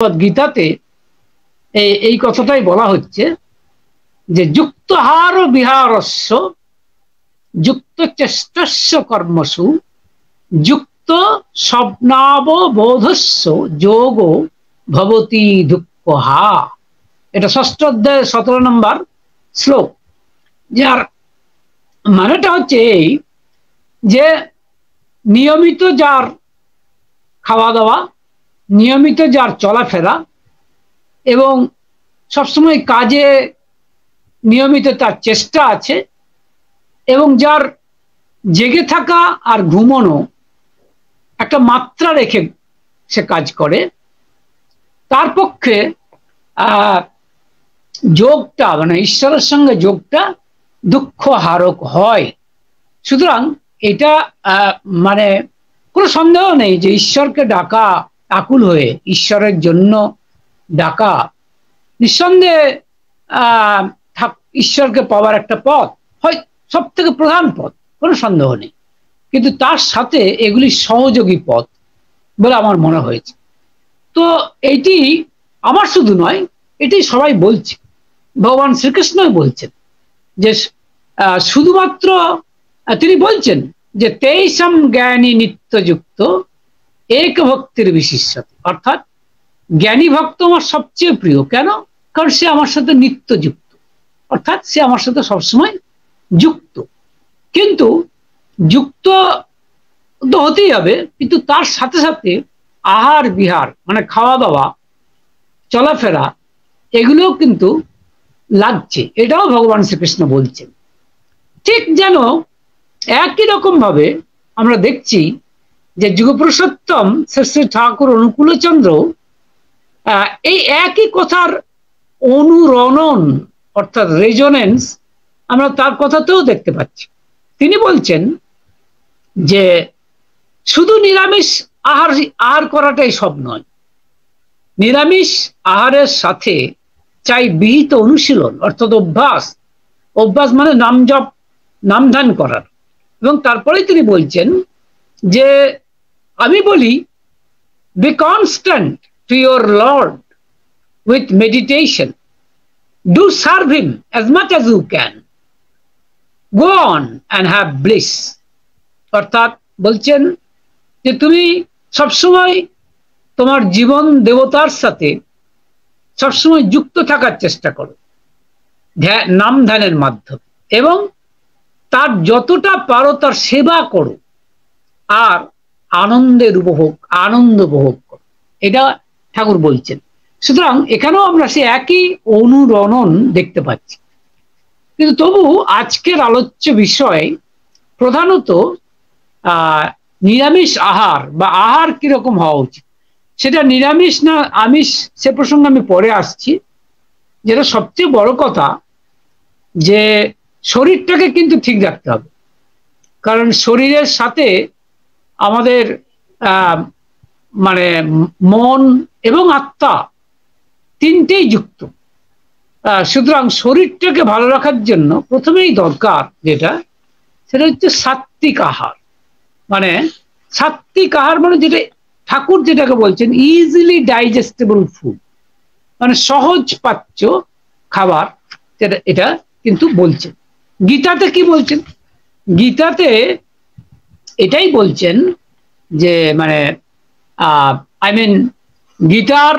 গীতাতে এই কথাটাই বলা হচ্ছে যে যুক্তহার বিহারস্য যুক্ত চেষ্টস্য কর্মসু যুক্ত স্বপ্নাববোধস্য যোগ ভবতি দুঃখহা। এটা ষষ্ঠ অধ্যায় 17 নম্বর শ্লোক। যার মানেটা হচ্ছে এই যে নিয়মিত যার খাওয়া দাওয়া, নিয়মিত যার চলাফেরা এবং সবসময় কাজে নিয়মিত তার চেষ্টা আছে এবং যার জেগে থাকা আর ঘুমানো একটা মাত্রা রেখে সে কাজ করে, তার পক্ষে যোগটা মানে ঈশ্বরের সঙ্গে যোগটা দুঃখ হারক হয়। সুতরাং এটা মানে কোনো সন্দেহ নেই যে ঈশ্বরকে ডাকা, আকুল হয়ে ঈশ্বরের জন্য ডাকা নিঃসন্দেহে ঈশ্বরকে পাওয়ার একটা পথ, হয় সব থেকে প্রধান পথ, কোনো সন্দেহ নেই। কিন্তু তার সাথে এগুলি সহযোগী পথ বলে আমার মনে হয়েছে। তো এইটি আমার শুধু নয়, এটি সবাই বলছে, ভগবান শ্রীকৃষ্ণই বলছেন যে শুধুমাত্র তিনি বলছেন যে তেইশম জ্ঞানী নিত্যযুক্ত এক ভক্তির বিশিষ্যতে, অর্থাৎ জ্ঞানী ভক্ত আমার সবচেয়ে প্রিয়। কেন? কারণ সে আমার সাথে নিত্যযুক্ত, অর্থাৎ সে আমার সাথে সবসময় যুক্ত। কিন্তু যুক্ত তো হতেই হবে, কিন্তু তার সাথে সাথে আহার বিহার মানে খাওয়া দাওয়া, চলাফেরা, এগুলোও কিন্তু লাগছে। এটাও ভগবান শ্রীকৃষ্ণ বলছেন। ঠিক যেন একই রকম ভাবে আমরা দেখছি যে যুগপুরুষোত্তম শ্রী শ্রী ঠাকুর অনুকূলচন্দ্র এই একই কথার অনুরণন অর্থাৎ রেজোনেন্স আমরা তার কথাতেও দেখতে পাচ্ছি। তিনি বলছেন যে শুধু নিরামিষ আহার করাটাই সব নয়, নিরামিষ আহারের সাথে চাই বিহিত অনুশীলন অর্থাৎ অভ্যাস। অভ্যাস মানে নাম জপ, নাম ধ্যান করার। এবং তারপরে তিনি বলছেন যে আমি বলি be constant to your lord with meditation, do serve him as much as you can, go on and have bliss. অর্থাৎ বলছেন যে তুমি সবসময় তোমার জীবন দেবতার সাথে সবসময় যুক্ত থাকার চেষ্টা করো নাম ধ্যানের মাধ্যমে, এবং তার যতটা পারো তার সেবা করো আর আনন্দ উপভোগ করো। এটা ঠাকুর বলছেন। সুতরাং এখানেও আমরা সে একই অনুরণন দেখতে পাচ্ছি। কিন্তু তবু আজকের আলোচ্য বিষয় প্রধানত নিরামিষ আহার বা আহার কিরকম হওয়া উচিত, সেটা নিরামিষ না আমিষ সে প্রসঙ্গে আমি পরে আসছি। যেটা সবচেয়ে বড় কথা যে শরীরটাকে কিন্তু ঠিক রাখতে হবে, কারণ শরীরের সাথে আমাদের মানে মন এবং আত্মা তিনটেই যুক্ত। সুতরাং শরীরটাকে ভালো রাখার জন্য প্রথমেই দরকার যেটা, সেটা হচ্ছে সাত্বিক আহার। মানে সাত্বিক আহার মানে যেটা ঠাকুর যেটাকে বলছেন ইজিলি ডাইজেস্টেবল ফুড, মানে সহজ পাচ্য খাবার, যেটা এটা কিন্তু বলছেন। গীতাতে কি বলছেন? গীতাতে এটাই বলছেন যে মানে গীতার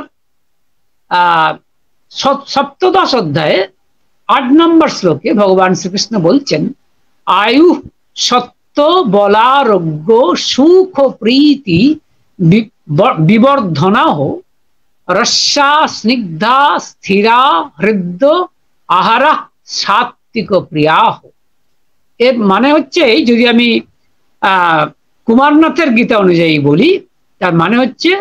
সপ্তদশ অধ্যায়ে 8 নম্বর শ্লোকে ভগবান শ্রীকৃষ্ণ বলছেন আয়ু সত্য বলারোগ্য সুখ প্রীতি বিবর্ধনাহ রস্যা স্নিগ্ধা স্থিরা হৃদ্য আহারা সাত্বিক প্রিয়াহ। এর মানে হচ্ছে, যদি আমি কুমারনাথের গীতা অনুযায়ী বলি, তার মানে হচ্ছে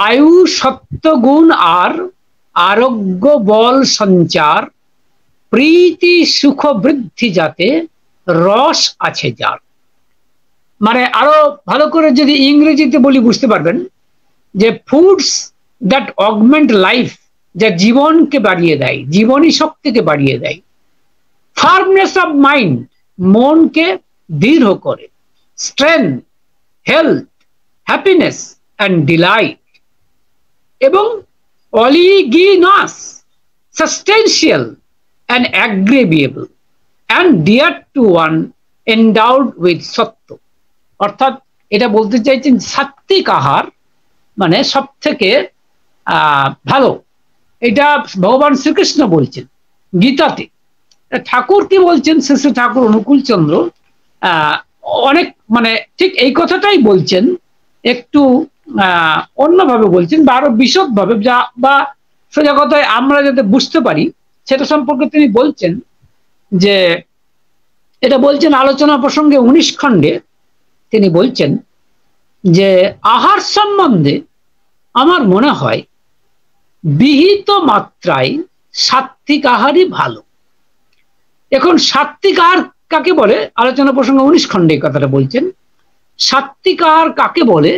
আয়ু সত্য গুণ আর আরোগ্য বল সঞ্চার প্রীতি সুখ বৃদ্ধি যাতে রস আছে যার। মানে আরো ভালো করে যদি ইংরেজিতে বলি বুঝতে পারবেন যে ফুডস দ্যাট অগমেন্ট লাইফ, যা জীবনকে বাড়িয়ে দেয়, জীবনী শক্তিকে বাড়িয়ে দেয়। ফার্মনেস অফ মাইন্ড, মনকে দৃঢ় করে। Strength, health, happiness and delight, এবং oleaginous, substantial and agreeable and dear to one endowed with সত্য। অর্থাৎ এটা বলতে চাইছেন সাত্বিক আহার মানে সব থেকে ভালো। এটা ভগবান শ্রীকৃষ্ণ বলছেন গীতাতে। ঠাকুর কি বলছেন, শ্রী ঠাকুর অনুকূল চন্দ্র অনেক মানে ঠিক এই কথাটাই বলছেন, একটু অন্যভাবে বলছেন বা আরো বিশদভাবে, বা সোজা কথায় আমরা যাতে বুঝতে পারি সেটা সম্পর্কে তিনি বলছেন। যে এটা বলছেন আলোচনা প্রসঙ্গে 19 খণ্ডে তিনি বলছেন যে আহার সম্বন্ধে আমার মনে হয় বিহিত মাত্রায় সাত্বিক আহারই ভালো। এখন সাত্বিক আহার কাকে বলে, আলোচনা প্রসঙ্গে 19 খণ্ডে এই কথাটা বলছেন। সাত্বিক আহার কাকে বলে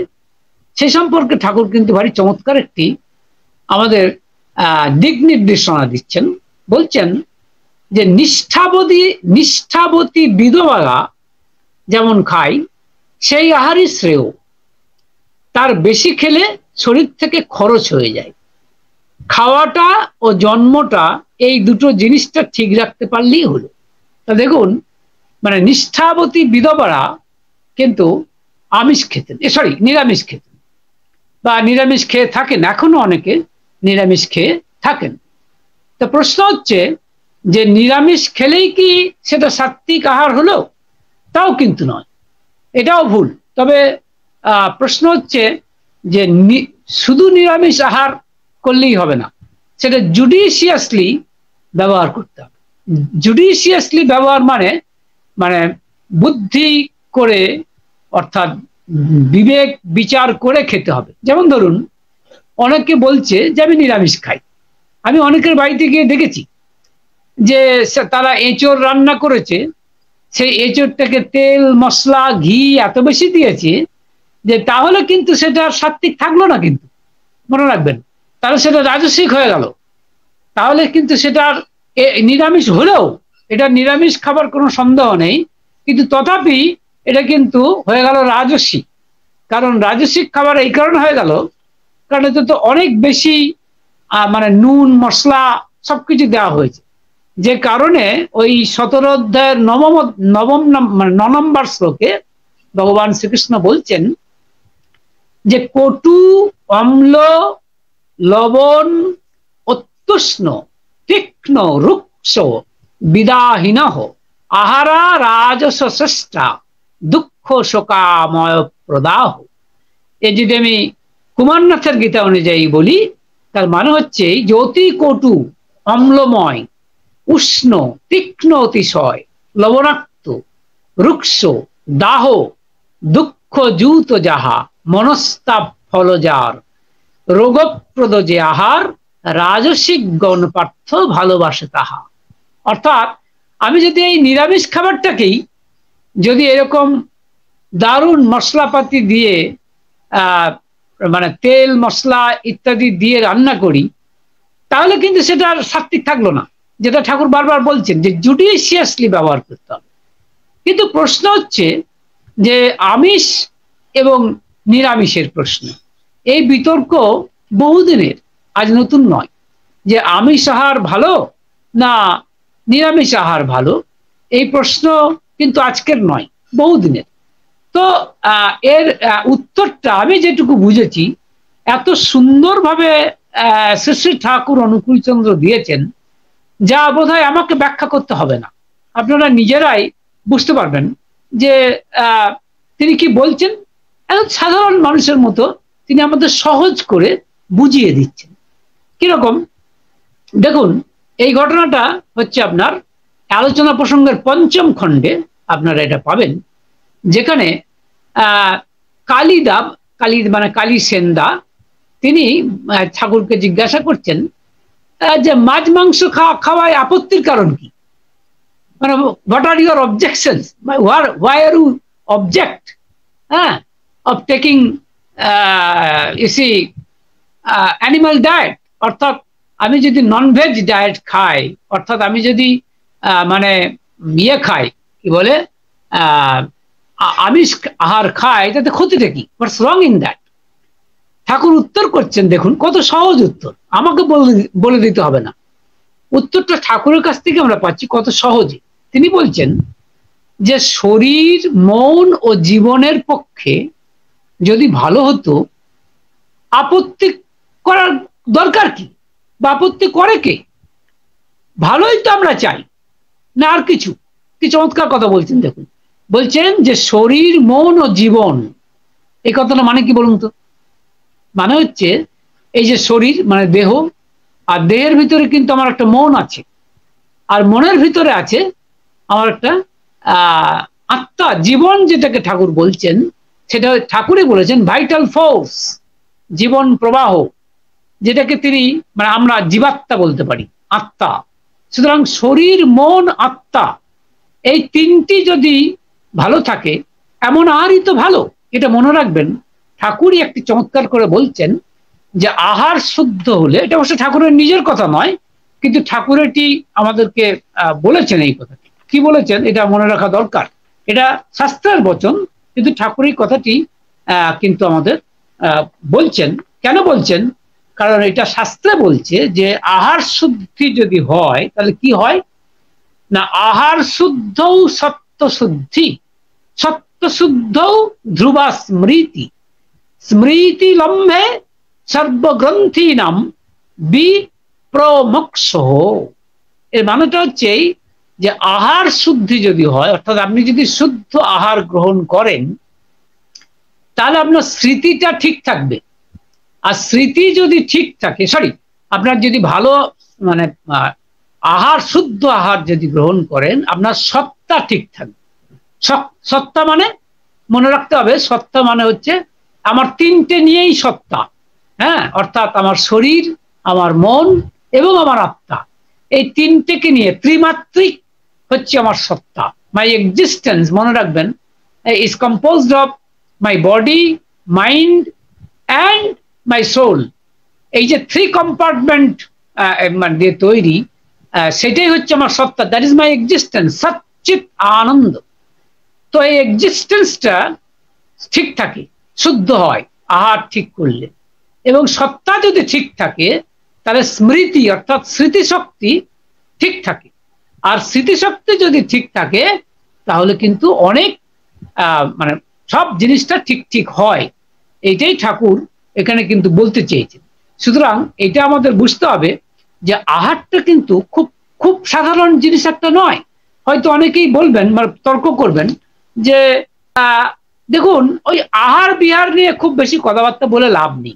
সে সম্পর্কে ঠাকুর কিন্তু ভারী চমৎকার একটি আমাদের দিক নির্দেশনা দিচ্ছেন। বলছেন যে নিষ্ঠাবতী বিধবারা যেমন খায় সেই আহারই শ্রেয়, তার বেশি খেলে শরীর থেকে খরচ হয়ে যায়। খাওয়াটা ও জন্মটা এই দুটো জিনিসটা ঠিক রাখতে পারলেই হলো। তা দেখুন, মানে নিষ্ঠাবতী বিধবারা কিন্তু আমিষ খেতেন, নিরামিষ খেতেন বা নিরামিষ খেয়ে থাকেন, এখনো অনেকে নিরামিষ খেয়ে থাকেন। তা প্রশ্ন হচ্ছে যে নিরামিষ খেলেই কি সেটা সাত্বিক আহার হলো? তাও কিন্তু নয়, এটাও ভুল। তবে প্রশ্ন হচ্ছে যে শুধু নিরামিষ আহার করলেই হবে না, সেটা জুডিশিয়াসলি ব্যবহার করতে হবে। জুডিশিয়াসলি ব্যবহার মানে মানে বুদ্ধি করে, অর্থাৎ বিবেক বিচার করে খেতে হবে। যেমন ধরুন, অনেকে বলছে যে আমি নিরামিষ খাই। আমি অনেকের বাড়িতে গিয়ে দেখেছি যে তারা এঁচোড় রান্না করেছে, সেই এঁচোড়টাকে তেল মশলা ঘি এত বেশি দিয়েছে যে তাহলে কিন্তু সেটা সাত্বিক থাকলো না। কিন্তু মনে রাখবেন, তাহলে সেটা রাজসিক হয়ে গেল। তাহলে কিন্তু সেটার নিরামিষ হলেও এটা নিরামিষ খাবার কোনো সন্দেহ নেই, কিন্তু তথাপি এটা কিন্তু হয়ে গেল রাজসিক। কারণ রাজসিক খাবার এই কারণে হয়ে গেল কারণ এতে তো অনেক বেশি মানে নুন মশলা সবকিছু দেওয়া হয়েছে, যে কারণে ওই 17 অধ্যায়ের 9 নম্বর শ্লোকে ভগবান শ্রীকৃষ্ণ বলছেন যে কটু অম্ল লবণ অত্যুষ্ণ তীক্ষ্ণ রুক্ষ বিদাহীন আহারা রাজস শ্রেষ্ঠা দুঃখ শোকাময় প্রদাহ। এ যদি আমি কুমারনাথের গীতা অনুযায়ী বলি, তার মানে হচ্ছে যে অতি কটু, অম্লময়, উষ্ণ, তীক্ষ্ণ অতিশয়, লবণাক্ত, রুক্ষ, দাহ, দুঃখ জূত যাহা, মনস্তাপ ফলজার, রোগপ্রদ যে আহার, রাজসিক গণ পার্থ ভালোবাসে তাহা। অর্থাৎ আমি যদি এই নিরামিষ খাবারটাকেই যদি এরকম দারুণ মশলাপাতি দিয়ে মানে তেল মশলা ইত্যাদি দিয়ে রান্না করি, তাহলে কিন্তু সেটা সাত্বিক থাকলো না, যেটা ঠাকুর বারবার বলছেন যে জুডিশিয়াসলি ব্যবহার করতে হবে। কিন্তু প্রশ্ন হচ্ছে যে আমিষ এবং নিরামিষের প্রশ্ন, এই বিতর্ক বহুদিনের, আজ নতুন নয়, যে আমিষ আহার ভালো না নিরামিষ আহার ভালো, এই প্রশ্ন কিন্তু আজকের নয়, বহুদিনের। তো এর উত্তরটা আমি যেটুকু বুঝেছি এত সুন্দরভাবে শ্রী শ্রী ঠাকুর অনুকূল চন্দ্র দিয়েছেন, যা বোধহয় আমাকে ব্যাখ্যা করতে হবে না, আপনারা নিজেরাই বুঝতে পারবেন যে তিনি কি বলছেন। একদম সাধারণ মানুষের মতো তিনি আমাদের সহজ করে বুঝিয়ে দিচ্ছেন। কিরকম দেখুন, এই ঘটনাটা হচ্ছে আপনার আলোচনা প্রসঙ্গের 5ম খণ্ডে আপনারা এটা পাবেন, যেখানে কালী মানে কালী সেনদা তিনি ঠাকুরকে জিজ্ঞাসা করছেন যে মাছ মাংস খাওয়ায় আপত্তির কারণ কি, মানে what are your objections, why are you object of taking animal diet। অর্থাৎ আমি যদি ননভেজ ডায়েট খাই, অর্থাৎ আমি যদি মানে ইয়ে খাই, কি বলে আমিষ আহার খাই, তাতে ক্ষতিটা কি, হোয়াটস রং ইন দ্যাট। ঠাকুর উত্তর করছেন, দেখুন কত সহজ উত্তর, আমাকে বলে দিতে হবে না, উত্তরটা ঠাকুরের কাছ থেকে আমরা পাচ্ছি কত সহজে। তিনি বলছেন যে শরীর, মন ও জীবনের পক্ষে যদি ভালো হতো, আপত্তি করার দরকার কি, বা আপত্তি করে কে? ভালোই তো আমরা চাই, না আর কিছু? কি চমৎকার কথা বলছেন দেখুন, বলছেন যে শরীর, মন ও জীবন, এই কথাটা মানে কি বলুন তো? মানে হচ্ছে এই যে শরীর মানে দেহ, আর দেহের ভিতরে কিন্তু আমার একটা মন আছে, আর মনের ভিতরে আছে আমার একটা আত্মা, জীবন, যেটাকে ঠাকুর বলছেন, সেটা ঠাকুরই বলেছেন ভাইটাল ফোর্স, জীবন প্রবাহ, যেটাকে তিনি মানে আমরা জীবাত্মা বলতে পারি, আত্মা। সুতরাং শরীর, মন, আত্মা, এই তিনটি যদি ভালো থাকে, এমন আরই তো ভালো। এটা মনে রাখবেন, ঠাকুরই একটি চমৎকার করে বলছেন যে আহার শুদ্ধ হলে, এটা অবশ্য ঠাকুরের নিজের কথা নয়, কিন্তু ঠাকুর এটি আমাদেরকে বলেছেন। এই কথাটি কি বলেছেন এটা মনে রাখা দরকার, এটা শাস্ত্রের বচন, কিন্তু ঠাকুরের কথাটি কিন্তু আমাদের বলছেন। কেন বলছেন? কারণ এটা শাস্ত্রে বলছে যে আহার শুদ্ধি যদি হয় তাহলে কি হয় না, আহার শুদ্ধৌ সত্য শুদ্ধি, সত্য শুদ্ধৌ ধ্রুবা স্মৃতি, স্মৃতি লম্বে সর্বগ্রন্থি নাম বিপ্রমোক্ষ। এর মানেটা হচ্ছে যে আহার শুদ্ধি যদি হয়, অর্থাৎ আপনি যদি শুদ্ধ আহার গ্রহণ করেন, তাহলে আপনার স্মৃতিটা ঠিক থাকবে। আর স্মৃতি যদি ঠিক থাকে, আপনার যদি ভালো মানে আহার, শুদ্ধ আহার যদি গ্রহণ করেন, আপনার সত্তা ঠিক থাকবে। সত্তা মানে মনে রাখতে হবে, সত্তা মানে হচ্ছে আমার তিনটে নিয়েই সত্তা, হ্যাঁ, অর্থাৎ আমার শরীর, আমার মন এবং আমার আত্মা, এই তিনটেকে নিয়ে ত্রিমাত্রিক হচ্ছে আমার সত্তা। মাই এক্সিস্টেন্স, মনে রাখবেন, is composed of my body, mind and my soul. এই যে থ্রি কম্পার্টমেন্ট দিয়ে তৈরি, সেটাই হচ্ছে আমার সত্তা, দ্যাট ইজ মাই এক্সিস্টেন্স, সচ্চিত আনন্দ। তো এই এক্সিস্টেন্সটা ঠিক থাকে, শুদ্ধ হয় আহার ঠিক করলে, এবং সত্তা যদি ঠিক থাকে তাহলে স্মৃতি অর্থাৎ স্মৃতিশক্তি ঠিক থাকে। আর স্মৃতিশক্তি যদি ঠিক থাকে তাহলে কিন্তু অনেক মানে সব জিনিসটা ঠিক ঠিক হয়। এইটাই ঠাকুর এখানে কিন্তু বলতে চেয়েছেন। সুতরাং এটা আমাদের বুঝতে হবে যে আহারটা কিন্তু খুব খুব সাধারণ জিনিস একটা নয়। হয়তো অনেকেই বলবেন বা তর্ক করবেন যে দেখুন, ওই আহার বিহার নিয়ে খুব বেশি কথাবার্তা বলে লাভ নেই।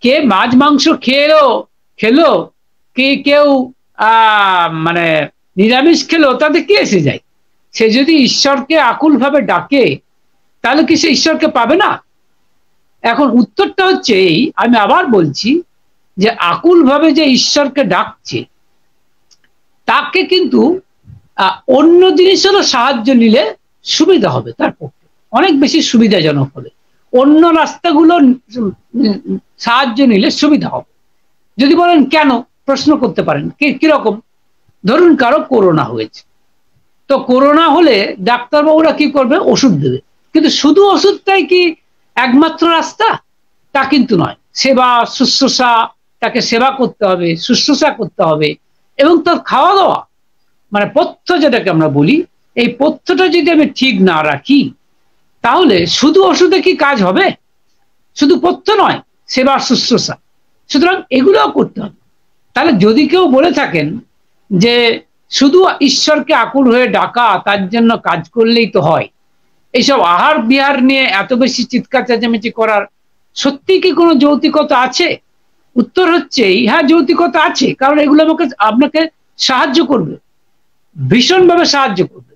কে মাছ মাংস খেলো, কে কেউ মানে নিরামিষ খেলো, তাতে কি এসে যায়? সে যদি ঈশ্বরকে আকুল ভাবে ডাকে, তাহলে কি সে ঈশ্বরকে পাবে না? এখন উত্তরটা হচ্ছে এই, আমি আবার বলছি যে আকুল ভাবে যে ঈশ্বরকে ডাকছে, তাকে কিন্তু অন্য জিনিসেরও সাহায্য নিলে সুবিধা হবে, তার পক্ষে অনেক বেশি সুবিধাজনক হবে। অন্য রাস্তাগুলো সাহায্য নিলে সুবিধা হবে। যদি বলেন কেন, প্রশ্ন করতে পারেন কিরকম? ধরুন কারো করোনা হয়েছে, তো করোনা হলে ডাক্তারবাবুরা কি করবে? ওষুধ দেবে। কিন্তু শুধু ওষুধটাই কি একমাত্র রাস্তা? তা কিন্তু নয়। সেবা শুশ্রূষা, তাকে সেবা করতে হবে, শুশ্রূষা করতে হবে, এবং তার খাওয়া দাওয়া মানে পথ্য যেটাকে আমরা বলি, এই পথ্যটা যদি আমি ঠিক না রাখি, তাহলে শুধু ওষুধে কি কাজ হবে? শুধু পথ্য নয়, সেবা শুশ্রূষা, সুতরাং এগুলোও করতে হবে। তাহলে যদি কেউ বলে থাকেন যে শুধু ঈশ্বরকে আকুল হয়ে ডাকা, তার জন্য কাজ করলেই তো হয়, এইসব আহার বিহার নিয়ে এত বেশি চিৎকার চেঁচামেচি করার সত্যি কি কোনো যৌক্তিকতা আছে? উত্তর হচ্ছে হ্যাঁ, যৌক্তিকতা আছে। কারণ এগুলো আপনাকে সাহায্য করবে, ভীষণভাবে সাহায্য করবে।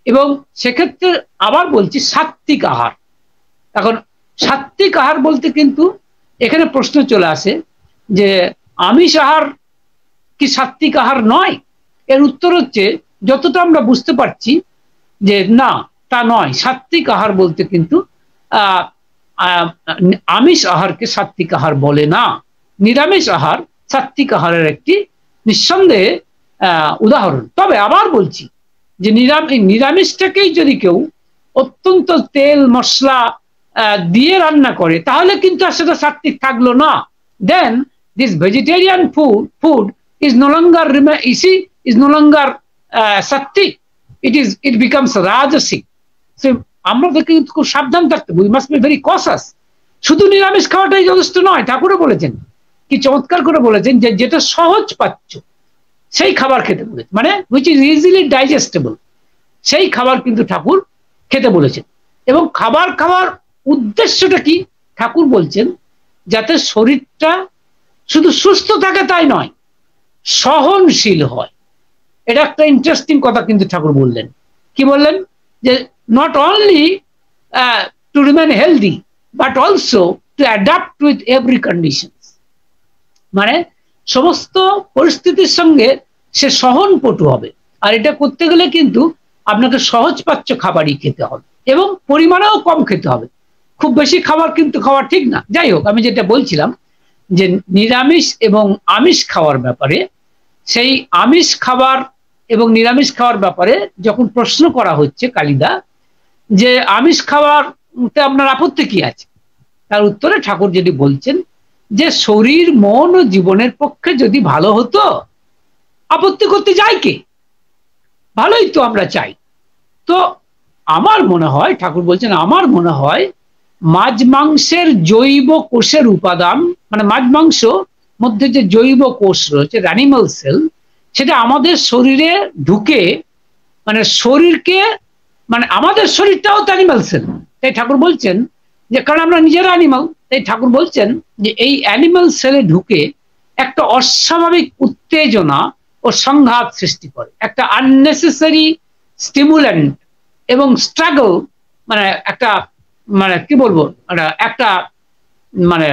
এবং সেক্ষেত্রে আবার বলছি সাত্বিক আহার। এখন সাত্বিক আহার বলতে কিন্তু এখানে প্রশ্ন চলে আসে যে আমিষ আহার কি সাত্বিক আহার নয়? এর উত্তর হচ্ছে যতটা আমরা বুঝতে পারছি যে না, তা নয়। সাত্বিক আহার বলতে কিন্তু আমিষ আহারকে সাত্বিক আহার বলে না। নিরামিষ আহার সাত্বিক আহারের একটি নিঃসন্দেহে উদাহরণ। তবে আবার বলছি যে নিরামিষটাকেই যদি কেউ অত্যন্ত তেল মশলা দিয়ে রান্না করে, তাহলে কিন্তু আর সেটা সাত্বিক থাকলো না। Then this vegetarian food is no longer is no longer sattvic, it becomes rajasic. So আমাদের কিন্তু খুব সাবধান থাকতে হবে, we must be very cautious. শুধু নিরামিষ খাওয়াটাই যথেষ্ট নয়, ঠাকুরও বলেছেন, কি চমৎকার করে বলেছেন, যে যেটা সহজ পাচ্য সেই খাবার খেতে বলেছেন, মানে which is easily digestible, সেই খাবার কিন্তু ঠাকুর খেতে বলেছেন। এবং খাবার খাওয়ার উদ্দেশ্যটা কি, ঠাকুর বলছেন যাতে শরীরটা শুধু সুস্থ থাকে তাই নয়, সহনশীল হয়। এটা একটা ইন্টারেস্টিং কথা কিন্তু ঠাকুর বললেন। কি বললেন, যে not only to remain healthy but also to adapt with every condition, মানে সমস্ত পরিস্থিতির সঙ্গে সে সহনপটু হবে। আর এটা করতে গেলে কিন্তু আপনাকে সহজপাচ্য খাবারই খেতে হবে এবং পরিমাণেও কম খেতে হবে। খুব বেশি খাবার কিন্তু খাওয়া ঠিক না। যাই হোক, আমি যেটা বলছিলাম যে নিরামিষ এবং আমিষ খাওয়ার ব্যাপারে, সেই আমিষ খাবার এবং নিরামিষ খাওয়ার ব্যাপারে যখন প্রশ্ন করা হচ্ছে কালিদা, যে আমিষ খাওয়ারতে আপনার আপত্তি কি আছে, তার উত্তরে ঠাকুর যেটি বলছেন যে শরীর মন ও জীবনের পক্ষে যদি ভালো হতো, আপত্তি করতে যাই কে, ভালোই তো আমরা চাই। তো আমার মনে হয়, ঠাকুর বলছেন আমার মনে হয় মাছ মাংসের জৈব কোষের উপাদান, মানে মাছ মাংস মধ্যে যে জৈব কোষ রয়েছে, অ্যানিমাল সেল, সেটা আমাদের শরীরে ঢুকে, মানে শরীরকে, মানে আমাদের শরীরটাও তো অ্যানিমাল সেল। তাই ঠাকুর বলছেন যে, কারণ আমরা নিজেরা অ্যানিমাল, তাই ঠাকুর বলছেন যে এই অ্যানিমাল সেলে ঢুকে একটা অস্বাভাবিক উত্তেজনা ও সংঘাত সৃষ্টি করে, একটা আননেসেসারি স্টিমুল্যান্ট এবং স্ট্রাগল, মানে একটা, মানে কি বলবো, একটা মানে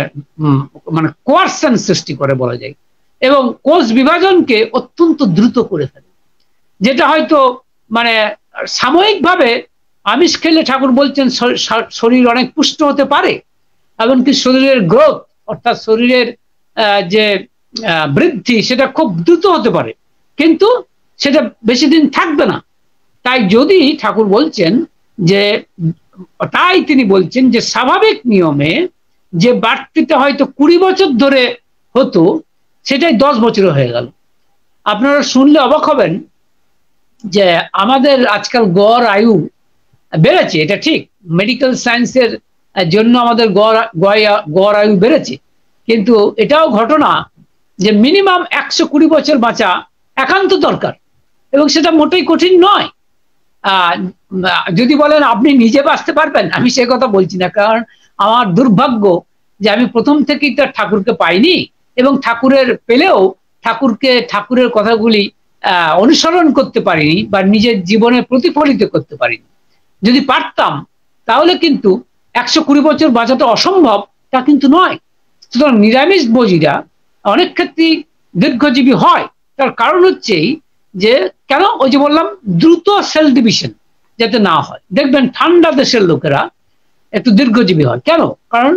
মানে কোয়ারশন সৃষ্টি করে বলা যায়, এবং কোষ বিভাজনকে অত্যন্ত দ্রুত করে ফেলে, যেটা হয়তো মানে সাময়িকভাবে আমিষ খেলে ঠাকুর বলছেন শরীর অনেক পুষ্ট হতে পারে, এমনকি শরীরের গ্রোথ, অর্থাৎ শরীরের যে বৃদ্ধি, সেটা খুব দ্রুত হতে পারে, কিন্তু সেটা বেশি দিন থাকবে না। তাই যদি ঠাকুর বলছেন যে, তাই তিনি বলছেন যে স্বাভাবিক নিয়মে যে বাড়তিটা হয়তো 20 বছর ধরে হতো, সেটাই 10 বছরে হয়ে গেল। আপনারা শুনলে অবাক হবেন যে আমাদের আজকাল গড় আয়ু বেড়েছে, এটা ঠিক, মেডিকেল সায়েন্সের জন্য আমাদের গড় আয়ু বেড়েছে, কিন্তু এটাও ঘটনা যে মিনিমাম 120 বছর বাঁচা একান্ত দরকার, এবং সেটা মোটেই কঠিন নয়। যদি বলেন আপনি নিজে বাঁচতে পারবেন, আমি সে কথা বলছি না, কারণ আমার দুর্ভাগ্য যে আমি প্রথম থেকেই তো ঠাকুরকে পাইনি, এবং ঠাকুরের পেলেও ঠাকুরের কথাগুলি অনুসরণ করতে পারিনি বা নিজের জীবনে প্রতিফলিত করতে পারিনি। যদি পারতাম তাহলে কিন্তু 120 বছর বাঁচাটা অসম্ভব তা কিন্তু নয়। সুতরাং নিরামিষ ভোজীরা অনেক ক্ষেত্রেই দীর্ঘজীবী হয়, তার কারণ হচ্ছে যে, কেন, ওই যে বললাম, দ্রুত সেল ডিভিশন যাতে না হয়। দেখবেন ঠান্ডা দেশের লোকেরা একটু দীর্ঘজীবী হয়, কেন, কারণ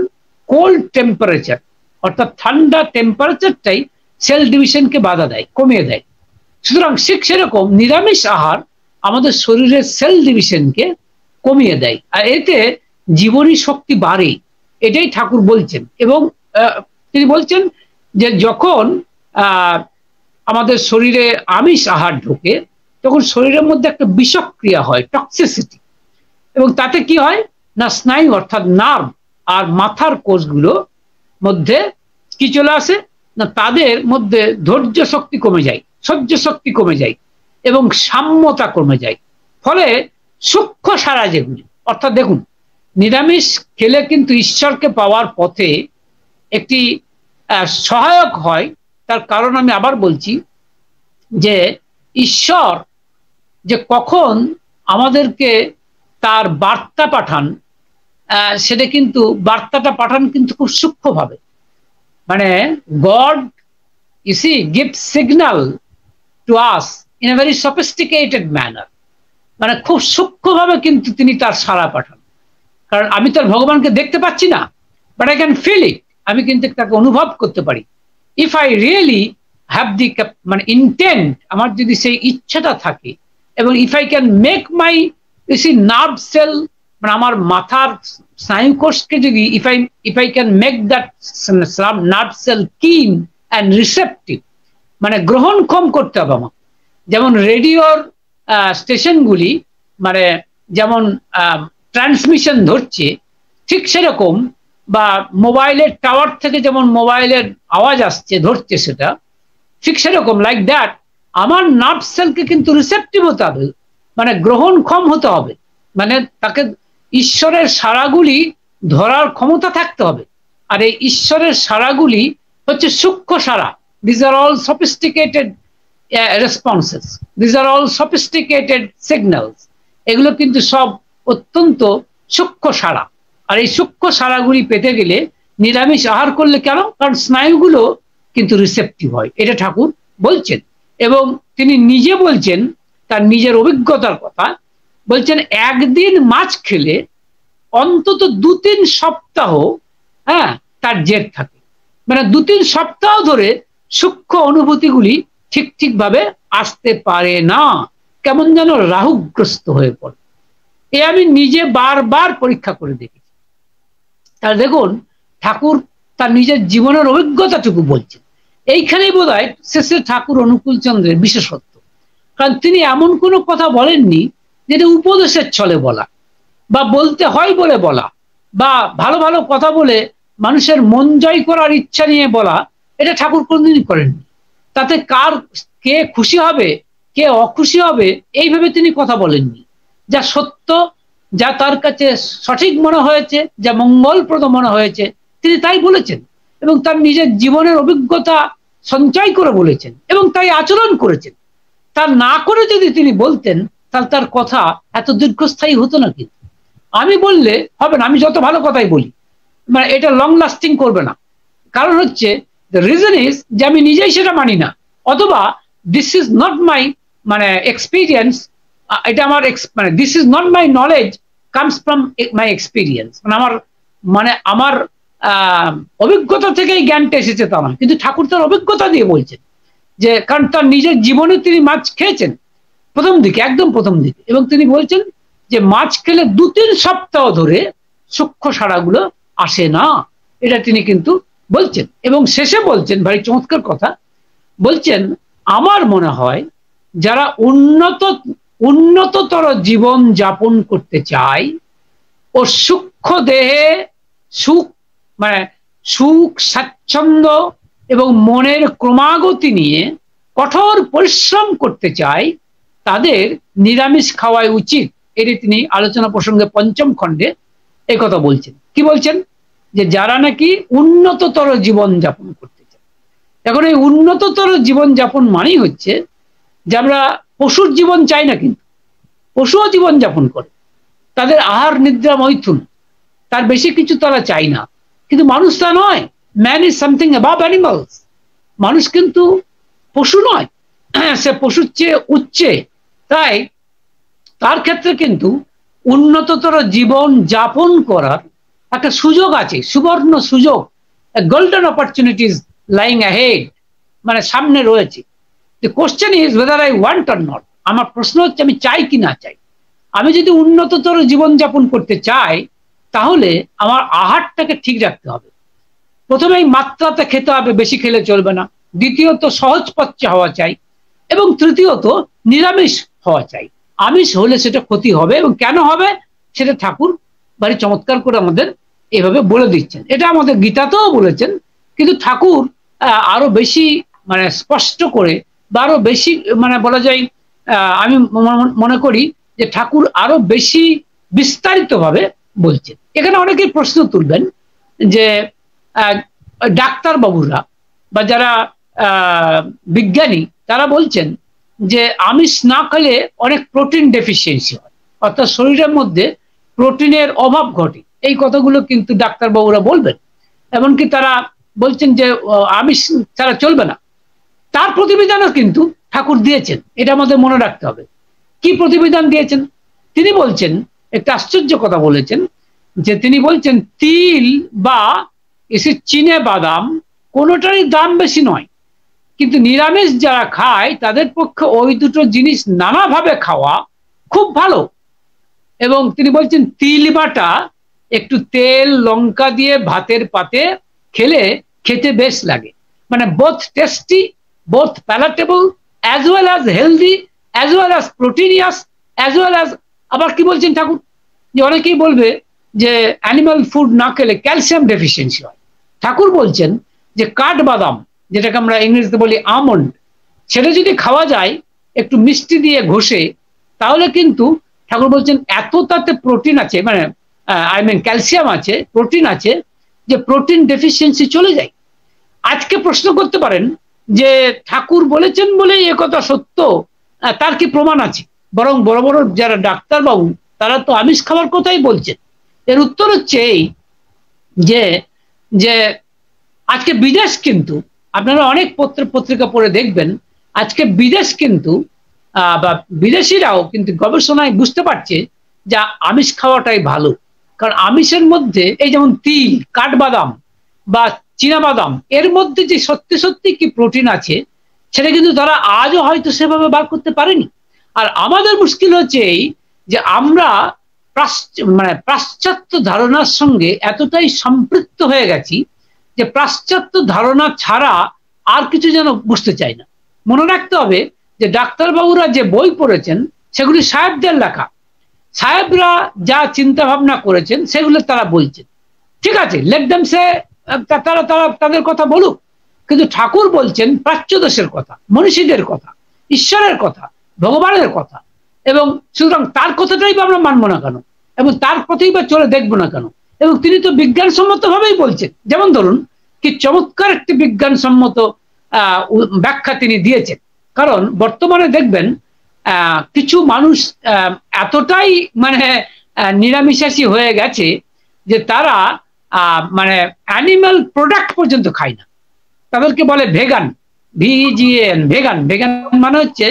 কোল্ড টেম্পারেচার, অর্থাৎ ঠান্ডা টেম্পারেচারটাই সেল ডিভিশনকে বাধা দেয়, কমিয়ে দেয়। সুতরাং ঠিক সেরকম নিরামিষ আহার আমাদের শরীরের সেল ডিভিশনকে কমিয়ে দেয়, আর এতে জীবনী শক্তি বাড়ে, এটাই ঠাকুর বলছেন। এবং তিনি বলছেন যে যখন আমাদের শরীরে আমিষ আহার ঢোকে, তখন শরীরের মধ্যে একটা বিষক্রিয়া হয়, টক্সিসিটি, এবং তাতে কি হয় না, স্নায়ু অর্থাৎ নার্ভ আর মাথার কোষগুলো মধ্যে কি চলে আসে না, তাদের মধ্যে ধৈর্য শক্তি কমে যায়, সহ্য শক্তি কমে যায়, এবং সাম্যতা কমে যায়। ফলে সূক্ষ্ম সারা যেগুলি, অর্থাৎ দেখুন, নিরামিষ খেলে কিন্তু ঈশ্বরকে পাওয়ার পথে একটি সহায়ক হয়। তার কারণ আমি আবার বলছি যে ঈশ্বর যে কখন আমাদেরকে তার বার্তা পাঠান, সেটা কিন্তু বার্তাটা পাঠান কিন্তু খুব সূক্ষ্মভাবে, মানে god you see give signal to us in a very sophisticated manner, মানে খুব সূক্ষ্মভাবে কিন্তু তিনি তার সাড়া পাঠান। কারণ আমি তার ভগবানকে দেখতে পাচ্ছি না, but I can feel it, আমি কিন্তু তাকে অনুভব করতে পারি। If I really have the মানে ইন্টেন্ট, আমার যদি সেই ইচ্ছাটা থাকে, এবং if I can make my nerve cell মানে আমার মাথার স্নায়ু কোষকে যদি if I can make that nerve cell keen and receptive, মানে গ্রহণক্ষম করতে হবে আমার। যেমন রেডিওর স্টেশনগুলি মানে যেমন ট্রান্সমিশন ধরছে, ঠিক সেরকম, বা মোবাইলের টাওয়ার থেকে যেমন মোবাইলের আওয়াজ আসছে ধরছে সেটা, ঠিক সেরকম লাইক দ্যাট আমার নার্ভ সেলকে কিন্তু রিসেপটিভ হতে হবে, মানে গ্রহণক্ষম হতে হবে, মানে তাকে ঈশ্বরের সাড়াগুলি ধরার ক্ষমতা থাকতে হবে। আর এই ঈশ্বরের সাড়াগুলি হচ্ছে সূক্ষ্ম সাড়া। This are all sophisticated responses, this are all sophisticated signals. এগুলো কিন্তু সব অত্যন্ত সূক্ষ্ম সাড়া। আর এই সূক্ষ্ম সাড়াগুলি পেতে গেলে নিরামিষ আহার করলে, কেন? কারণ স্নায়ুগুলো কিন্তু রিসেপটিভ হয়, এটা ঠাকুর বলছেন। এবং তিনি নিজে বলছেন তার নিজের অভিজ্ঞতার কথা, বলছেন একদিন মাছ খেলে অন্তত 2-3 সপ্তাহ তার জেদ থাকে, মানে 2-3 সপ্তাহ ধরে সূক্ষ্ম অনুভূতিগুলি ঠিকভাবে আসতে পারে না, কেমন যেন রাহুগ্রস্ত হয়ে পড়ে। এ আমি নিজে বারবার পরীক্ষা করে দেখেছি। তাহলে দেখুন ঠাকুর তার নিজের জীবনের অভিজ্ঞতাটুকু বলছেন। এইখানেই বোধহয় শেষে ঠাকুর অনুকূল চন্দ্রের বিশেষত্ব, কারণ তিনি এমন কোনো কথা বলেননি যেটা উপদেশের ছলে বলা, বা বলতে হয় বলে বলা, বা ভালো ভালো কথা বলে মানুষের মন জয় করার ইচ্ছা নিয়ে বলা। এটা ঠাকুর কোনদিনই করেননি। তাতে কে খুশি হবে কে অখুশি হবে এইভাবে তিনি কথা বলেননি। যা সত্য, যা তার কাছে সঠিক মনে হয়েছে, যা মঙ্গলপ্রদ মনে হয়েছে, তিনি তাই বলেছেন এবং তার নিজের জীবনের অভিজ্ঞতা সঞ্চয় করে বলেছেন এবং তাই আচরণ করেছেন। তা না করে যদি তিনি বলতেন তাহলে তার কথা এত দীর্ঘস্থায়ী হতো না। কিন্তু আমি বললে হবে না, আমি যত ভালো কথাই বলি, মানে এটা লং লাস্টিং করবে না। কারণ হচ্ছে দ্য রিজন ইজ যে আমি নিজেই সেটা মানি না, অথবা দিস ইজ নট মাই মানে এক্সপিরিয়েন্স, এটা আমার মানে this is not my knowledge comes from my experience, মানে আমার অভিজ্ঞতা থেকেই জ্ঞানটা এসেছে তা নয়। কিন্তু ঠাকুর তার অভিজ্ঞতা দিয়ে বলছেন, যে কারণ তার নিজের জীবনে তিনি মাছ খেয়েছেন প্রথম দিকে, একদম প্রথম দিকে, এবং তিনি বলছেন যে মাছ খেলে 2-3 সপ্তাহ ধরে সূক্ষ্ম সাড়াগুলো আসে না, এটা তিনি কিন্তু বলছেন। এবং শেষে বলছেন ভারী চমৎকার কথা, বলছেন আমার মনে হয় যারা উন্নততর জীবন যাপন করতে চায় ও সূক্ষ্ম দেহে সুখ স্বাচ্ছন্দ্য এবং মনের ক্রমাগতি নিয়ে কঠোর পরিশ্রম করতে চায়, তাদের নিরামিষ খাওয়াই উচিত। এটি তিনি আলোচনা প্রসঙ্গে ৫ম খণ্ডে এই কথা বলছেন। কি বলছেন? যে যারা নাকি উন্নততর জীবন যাপন করতে চায়। এখন এই উন্নততর জীবন যাপন মানেই হচ্ছে যে আমরা পশুর জীবন চাই না, কিন্তু পশুও জীবন যাপন করে, তাদের আহার নিদ্রা মৈথুন, তার বেশি কিছু তারা চাই না। কিন্তু মানুষ তা নয়। Man is something above animals. মানুষ কিন্তু পশু নয়, সে পশুর চেয়ে উচ্চে। তাই তার ক্ষেত্রে কিন্তু উন্নততর জীবন যাপন করার একটা সুযোগ আছে, সুবর্ণ সুযোগ, গোল্ডেন অপরচুনিটিজ লাইং অ্যাহেড, মানে সামনে রয়েছে। The question is weather I want or not. আমার প্রশ্ন হচ্ছে আমি চাই কি না চাই। আমি যদি উন্নততর জীবন যাপন করতে চাই তাহলে আমার আহারটাকে ঠিক রাখতে হবে। প্রথমেই মাত্রাতে খেতে হবে, বেশি খেলে চলবে না। দ্বিতীয়ত সহজপাচ্য হওয়া চাই, এবং তৃতীয়ত নিরামিষ হওয়া চাই। আমিষ হলে সেটা ক্ষতি হবে, এবং কেন হবে সেটা ঠাকুর ভারী চমৎকার করে আমাদের এভাবে বলে দিচ্ছেন। এটা আমাদের গীতাতেও বলেছেন, কিন্তু ঠাকুর আরো বেশি মানে স্পষ্ট করে বা আরো বেশি মানে বলা যায়, আমি মনে করি যে ঠাকুর আরো বেশি বিস্তারিত ভাবে বলছেন। এখানে অনেকেই প্রশ্ন তুলবেন যে ডাক্তার বাবুরা বা যারা বিজ্ঞানী তারা বলছেন যে আমিষ না খেলে অনেক প্রোটিন ডেফিসিয়েন্সি হয়, অর্থাৎ শরীরের মধ্যে প্রোটিনের অভাব ঘটে। এই কথাগুলো কিন্তু ডাক্তারবাবুরা বলবেন। এমনকি তারা বলছেন যে আমিষ ছাড়া চলবে না। তার প্রতিবেদনও কিন্তু ঠাকুর দিয়েছেন, এটা আমাদের মনে রাখতে হবে। কি প্রতিবেদন দিয়েছেন? তিনি বলছেন একটা আশ্চর্য কথা বলেছেন, যে তিনি বলছেন তিল বা এসে চিনে বাদাম কোনোটারই দাম বেশি নয়, কিন্তু নিরামিষ যারা খায় তাদের পক্ষে ওই দুটো জিনিস নানাভাবে খাওয়া খুব ভালো। এবং তিনি বলছেন তিল বাটা একটু তেল লঙ্কা দিয়ে ভাতের পাতে খেলে খেতে বেশ লাগে, মানে both tasty, both palatable, as well as healthy, as well as proteinaceous, as well as. আবার কি বলছেন ঠাকুর, যে অনেকেই বলবে যে অ্যানিমাল ফুড না খেলে ক্যালসিয়াম ডেফিসিয়েন্সি হয়। ঠাকুর বলছেন যে কাঠবাদাম, যেটাকে আমরা ইংরেজিতে বলি আমন্ড, সেটা যদি খাওয়া যায় একটু মিষ্টি দিয়ে ঘষে, তাহলে কিন্তু ঠাকুর বলছেন এত তাতে প্রোটিন আছে, মানে আই মিন ক্যালসিয়াম আছে, প্রোটিন আছে, যে প্রোটিন ডেফিসিয়েন্সি চলে যায়। আজকে প্রশ্ন করতে পারেন যে ঠাকুর বলেছেন বলেই একথা সত্য, তার কি প্রমাণ আছে? বরং বড় বড় যারা ডাক্তারবাবু তারা তো আমিষ খাবার কথাই বলছেন। এর উত্তর হচ্ছে এই যে যে আজকে বিদেশ কিন্তু, আপনারা অনেক পত্রিকা পড়ে দেখবেন, আজকে বিদেশ কিন্তু বা বিদেশিরাও কিন্তু গবেষণায় বুঝতে পারছে যে আমিষ খাওয়াটাই ভালো। কারণ আমিষের মধ্যে এই যেমন তিল, কাঠবাদাম বা চীনাবাদাম, এর মধ্যে যে সত্যি সত্যি কি প্রোটিন আছে সেটা কিন্তু তারা আজও হয়তো সেভাবে বার করতে পারেনি। আর আমাদের মুশকিল হচ্ছে এই যে আমরা মানে পাশ্চাত্য ধারণার সঙ্গে এতটাই সম্পৃক্ত হয়ে গেছি যে পাশ্চাত্য ধারণা ছাড়া আর কিছু যেন বুঝতে চাই না। মনে রাখতে হবে যে ডাক্তারবাবুরা যে বই পড়েছেন সেগুলি সাহেবদের লেখা, সাহেবরা যা চিন্তা ভাবনা করেছেন সেগুলো তারা বলছেন, ঠিক আছে, লেট দেম সে, তারা তারা তাদের কথা বলুক। কিন্তু ঠাকুর বলছেন প্রাচ্য দেশের কথা, মনীষীদের কথা, ঈশ্বরের কথা, ভগবানের কথা, এবং সুতরাং তার কথাটাই বা আমরা মানবো না কেন, এবং তার কথাই বা চলে দেখবো না কেন? এবং তিনি তো বিজ্ঞানসম্মত ভাবেই বলছেন। যেমন ধরুন কি চমৎকার একটি বিজ্ঞানসম্মত ব্যাখ্যা তিনি দিয়েছেন। কারণ বর্তমানে দেখবেন কিছু মানুষ এতটাই মানে নিরামিষাশী হয়ে গেছে যে তারা মানে অ্যানিমাল প্রোডাক্ট পর্যন্ত খায় না। তাদেরকে বলে ভেগান, ভিজিএন, ভেগান। ভেগান মানে হচ্ছে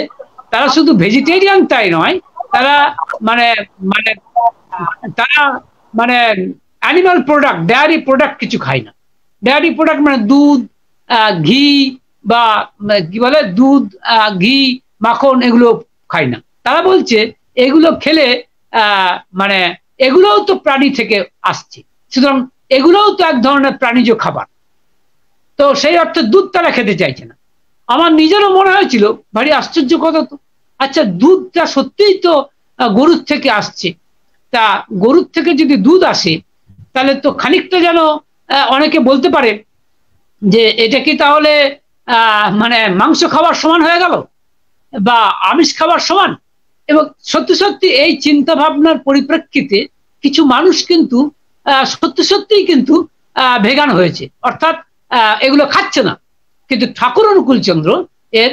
তারা শুধু ভেজিটেরিয়ান তাই নয়, তারা মানে মানে তারা মানে অ্যানিমাল প্রোডাক্ট, ডেয়ারি প্রোডাক্ট কিছু খায় না। ডেয়ারি প্রোডাক্ট মানে দুধ, ঘি, বা কি বলে দুধ, ঘি, মাখন, এগুলো খায় না। তারা বলছে এগুলো খেলে মানে এগুলোও তো প্রাণী থেকে আসছে, সুতরাং এগুলোও তো এক ধরনের প্রাণীজ খাবার। তো সেই অর্থে দুধ তারা খেতে চাইছে না। আমার নিজেরও মনে হয়েছিল ভারী আশ্চর্য কথা তো, আচ্ছা দুধটা সত্যিই তো গরুর থেকে আসছে, তা গরুর থেকে যদি দুধ আসে তাহলে তো খানিকটা যেন অনেকে বলতে পারে যে এটা কি তাহলে মানে মাংস খাবার সমান হয়ে গেল বা আমিষ খাবার সমান। এবং সত্যি সত্যি এই চিন্তা ভাবনার পরিপ্রেক্ষিতে কিছু মানুষ কিন্তু সত্যি সত্যিই কিন্তু ভেগান হয়েছে, অর্থাৎ এগুলো খাচ্ছে না। কিন্তু ঠাকুর অনুকূল চন্দ্র এর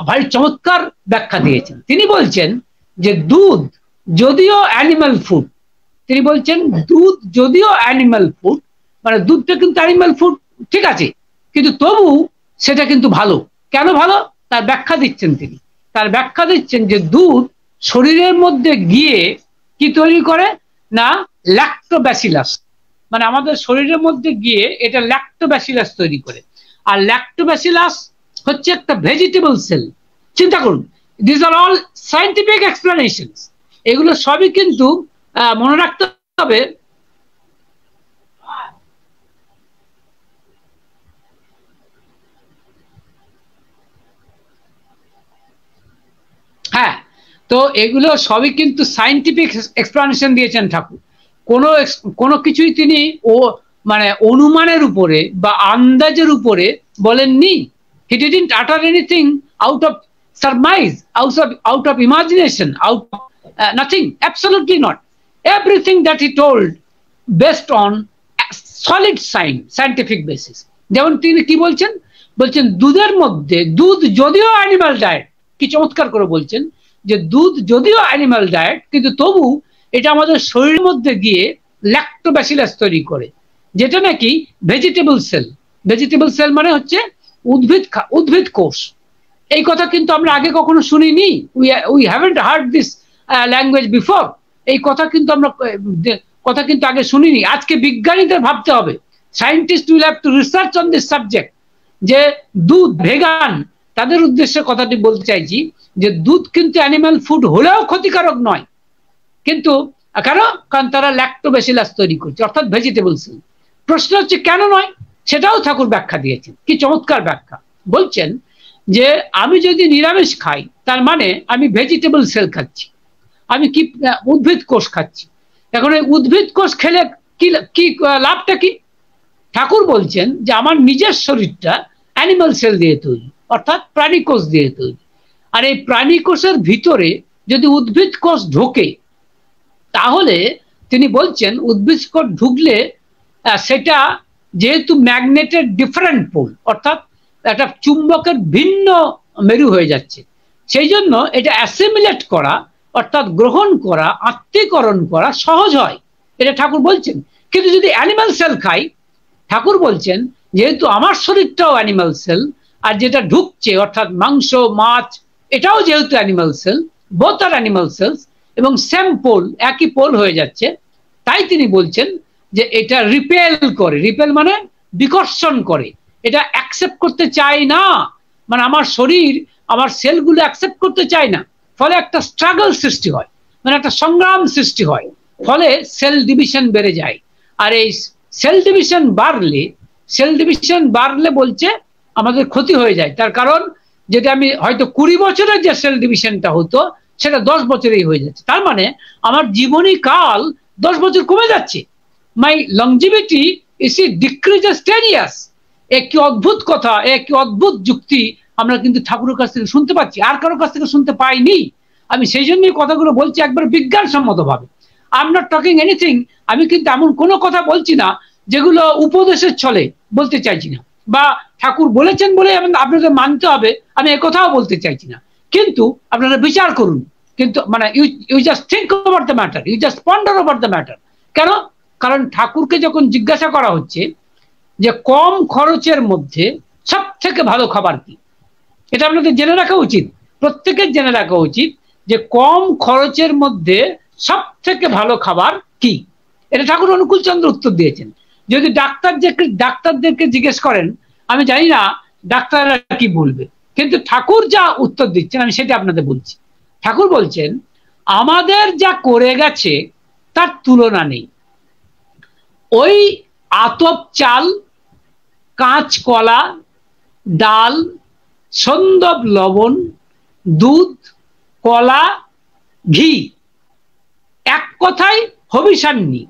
ভারী চমৎকার ব্যাখ্যা দিয়েছেন। তিনি বলছেন যে দুধ যদিও অ্যানিমাল ফুড, তিনি বলছেন দুধ যদিও অ্যানিমাল ফুড, মানে দুধটা কিন্তু অ্যানিমাল ফুড, ঠিক আছে, কিন্তু তবু সেটা কিন্তু ভালো। কেন ভালো তার ব্যাখ্যা দিচ্ছেন তিনি। তার ব্যাখ্যা দিচ্ছেন যে দুধ শরীরের মধ্যে গিয়ে কি তৈরি করে না, ল্যাক্টোব্যাসিলাস, মানে আমাদের শরীরের মধ্যে গিয়ে এটা ল্যাক্টোব্যাসিলাস তৈরি করে। আর ল্যাক্টোব্যাসিলাস হচ্ছে একটা ভেজিটেবল সেল। চিন্তা করুন, this are all scientific explanations. এগুলো সবই কিন্তু মনে রাখতে হবে। হ্যাঁ, তো এগুলো সবই কিন্তু সায়েন্টিফিক এক্সপ্লেনেশন দিয়েছেন ঠাকুর। কোনো কোনো কিছুই তিনি মানে অনুমানের উপরে বা আন্দাজের উপরে বলেননি। হি ডিডন্ট আটার anything out of surmise, out of imagination, out of nothing, absolutely not. Everything that he told based on solid scientific basis. যেমন তিনি কি বলছেন, বলছেন দুধের মধ্যে, দুধ যদিও অ্যানিমাল ডায়েট, কি চমৎকার করে বলছেন যে দুধ যদিও অ্যানিমাল ডায়েট, কিন্তু তবু এটা আমাদের শরীরের মধ্যে গিয়ে ল্যাক্টোব্যাসিলাস তৈরি করে, যেটা নাকি ভেজিটেবল সেল। ভেজিটেবল সেল মানে হচ্ছে উদ্ভিদ কোষ। এই কথা কিন্তু আমরা আগে কখনো শুনিনি। We haven't hard this language before. এই কথা কিন্তু আগে শুনিনি। আজকে বিজ্ঞানীদের ভাবতে হবে, scientist will have to research on this subject, যে দুধ ভেগান তাদের উদ্দেশ্যে কথাটি বলতে চাইছি যে দুধ কিন্তু অ্যানিমাল ফুড হলেও ক্ষতিকারক নয়। কিন্তু কেন? কারণ তারা ল্যাক্টোব্যাসিলাস তৈরি করছে, অর্থাৎ ভেজিটেবল সেল। প্রশ্ন হচ্ছে কেন নয়, সেটাও ঠাকুর ব্যাখ্যা দিয়েছেন। কি চমৎকার ব্যাখ্যা! বলছেন যে আমি যদি নিরামিষ খাই, তার মানে আমি ভেজিটেবল সেল খাচ্ছি, আমি কি উদ্ভিদ কোষ খাচ্ছি। এখন এই উদ্ভিদ কোষ খেলে কি কি লাভটা কি? ঠাকুর বলছেন যে আমার নিজের শরীরটা অ্যানিমাল সেল দিয়ে তৈরি, অর্থাৎ প্রাণী কোষ দিয়ে তৈরি। আর এই প্রাণী কোষের ভিতরে যদি উদ্ভিদ কোষ ঢোকে, তাহলে তিনি বলছেন উদ্ভিদ কোষ ঢুকলে সেটা যেহেতু ম্যাগনেটের ডিফারেন্ট পোল, অর্থাৎ একটা চুম্বকের ভিন্ন মেরু হয়ে যাচ্ছে, সেই জন্য এটা অ্যাসিমিলেট করা, অর্থাৎ গ্রহণ করা, আত্মীকরণ করা সহজ হয়, এটা ঠাকুর বলছেন। কিন্তু যদি অ্যানিমাল সেল খাই, ঠাকুর বলছেন যেহেতু আমার শরীরটাও অ্যানিমাল সেল, আর যেটা ঢুকছে অর্থাৎ মাংস, মাছ, এটাও যেহেতু অ্যানিমাল সেল, বোথ আর অ্যানিমাল সেলস, এবং সেম পোল, একই পোল হয়ে যাচ্ছে, তাই তিনি বলছেন যে এটা রিপেল করে। রিপেল মানে বিকর্ষণ করে, এটা অ্যাকসেপ্ট করতে চায় না, মানে আমার শরীর, আমার সেলগুলো অ্যাকসেপ্ট করতে চায় না। ফলে একটা স্ট্রাগল সৃষ্টি হয়, মানে একটা সংগ্রাম সৃষ্টি হয়, ফলে সেল ডিভিশন বেড়ে যায়। আর এই সেল ডিভিশন বাড়লে বলছে আমাদের ক্ষতি হয়ে যায়। তার কারণ যেটা আমি হয়তো 20 বছরের যে সেল ডিভিশনটা হতো, সেটা 10 বছরেই হয়ে যাচ্ছে। তার মানে আমার জীবনী কাল 10 বছর কমে যাচ্ছে। মাই লংজিভিটি ইজ ডিক্রিজেস 10 ইয়ার্স। একটি অদ্ভুত কথা, একটি অদ্ভুত যুক্তি আমরা কিন্তু ঠাকুরের কাছ থেকে শুনতে পাচ্ছি, আর কারোর কাছ থেকে শুনতে পাইনি। আমি সেই জন্যই কথাগুলো বলছি একবার বিজ্ঞানসম্মত ভাবে। I am not talking anything, আমি কিন্তু এমন কোনো কথা বলছি না যেগুলো উপদেশের ছলে, বলতে চাইছি না, বা ঠাকুর বলেছেন বলে আপনাদের মানতে হবে, আমি একথাও বলতে চাইছি না। কিন্তু আপনারা বিচার করুন, কিন্তু মানে you just think over the matter, you just ponder over the matter. কেন? কারণ ঠাকুরকে যখন জিজ্ঞাসা করা হচ্ছে যে কম খরচের মধ্যে সব থেকে ভালো খাবার কি, এটা আপনাদের জেনে রাখা উচিত, প্রত্যেকের জেনে রাখা উচিত যে কম খরচের মধ্যে সব থেকে ভালো খাবার কি। এটা ঠাকুর অনুকূল চন্দ্র উত্তর দিয়েছেন। যদি ডাক্তারদেরকে জিজ্ঞেস করেন, আমি জানি না ডাক্তাররা কি বলবে, কিন্তু ঠাকুর যা উত্তর দিচ্ছেন আমি সেটা আপনাদের বলছি। ঠাকুর বলছেন আমাদের যা করে গেছে তার তুলনা নেই। ওই আতপ চাল, কাঁচকলা, ডাল, সন্দব লবণ, দুধ, কলা, ঘি, এক কথায় হবিষান্নি,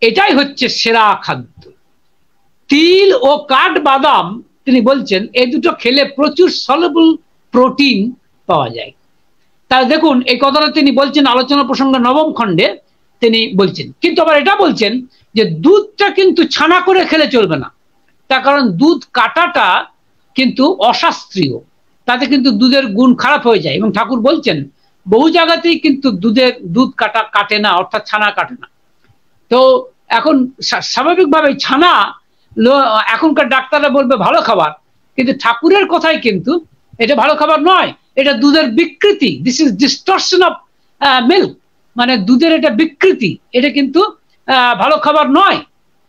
এটাই হচ্ছে সেরা খাদ্য। তিল ও কাঠ বাদাম তিনি বলছেন এই দুটো খেলে প্রচুর সলেবল প্রোটিন পাওয়া যায়। তাহলে দেখুন এই কথাটা তিনি বলছেন আলোচনা প্রসঙ্গ 9ম খণ্ডে তিনি বলছেন। কিন্তু আবার এটা বলছেন যে দুধটা কিন্তু ছানা করে খেলে চলবে না, তার কারণ দুধ কাটাটা কিন্তু অশাস্ত্রীয়, তাতে কিন্তু দুধের গুণ খারাপ হয়ে যায়। এবং ঠাকুর বলছেন বহু জায়গাতেই কিন্তু দুধ কাটে না, অর্থাৎ ছানা কাটে না। তো এখন স্বাভাবিকভাবে ছানা এখনকার ডাক্তাররা বলবে ভালো খাবার, কিন্তু ঠাকুরের কথাই কিন্তু এটা ভালো খাবার নয়, এটা দুধের বিকৃতি। This is distortion of milk, মানে দুধের এটা বিকৃতি, এটা কিন্তু ভালো খাবার নয়।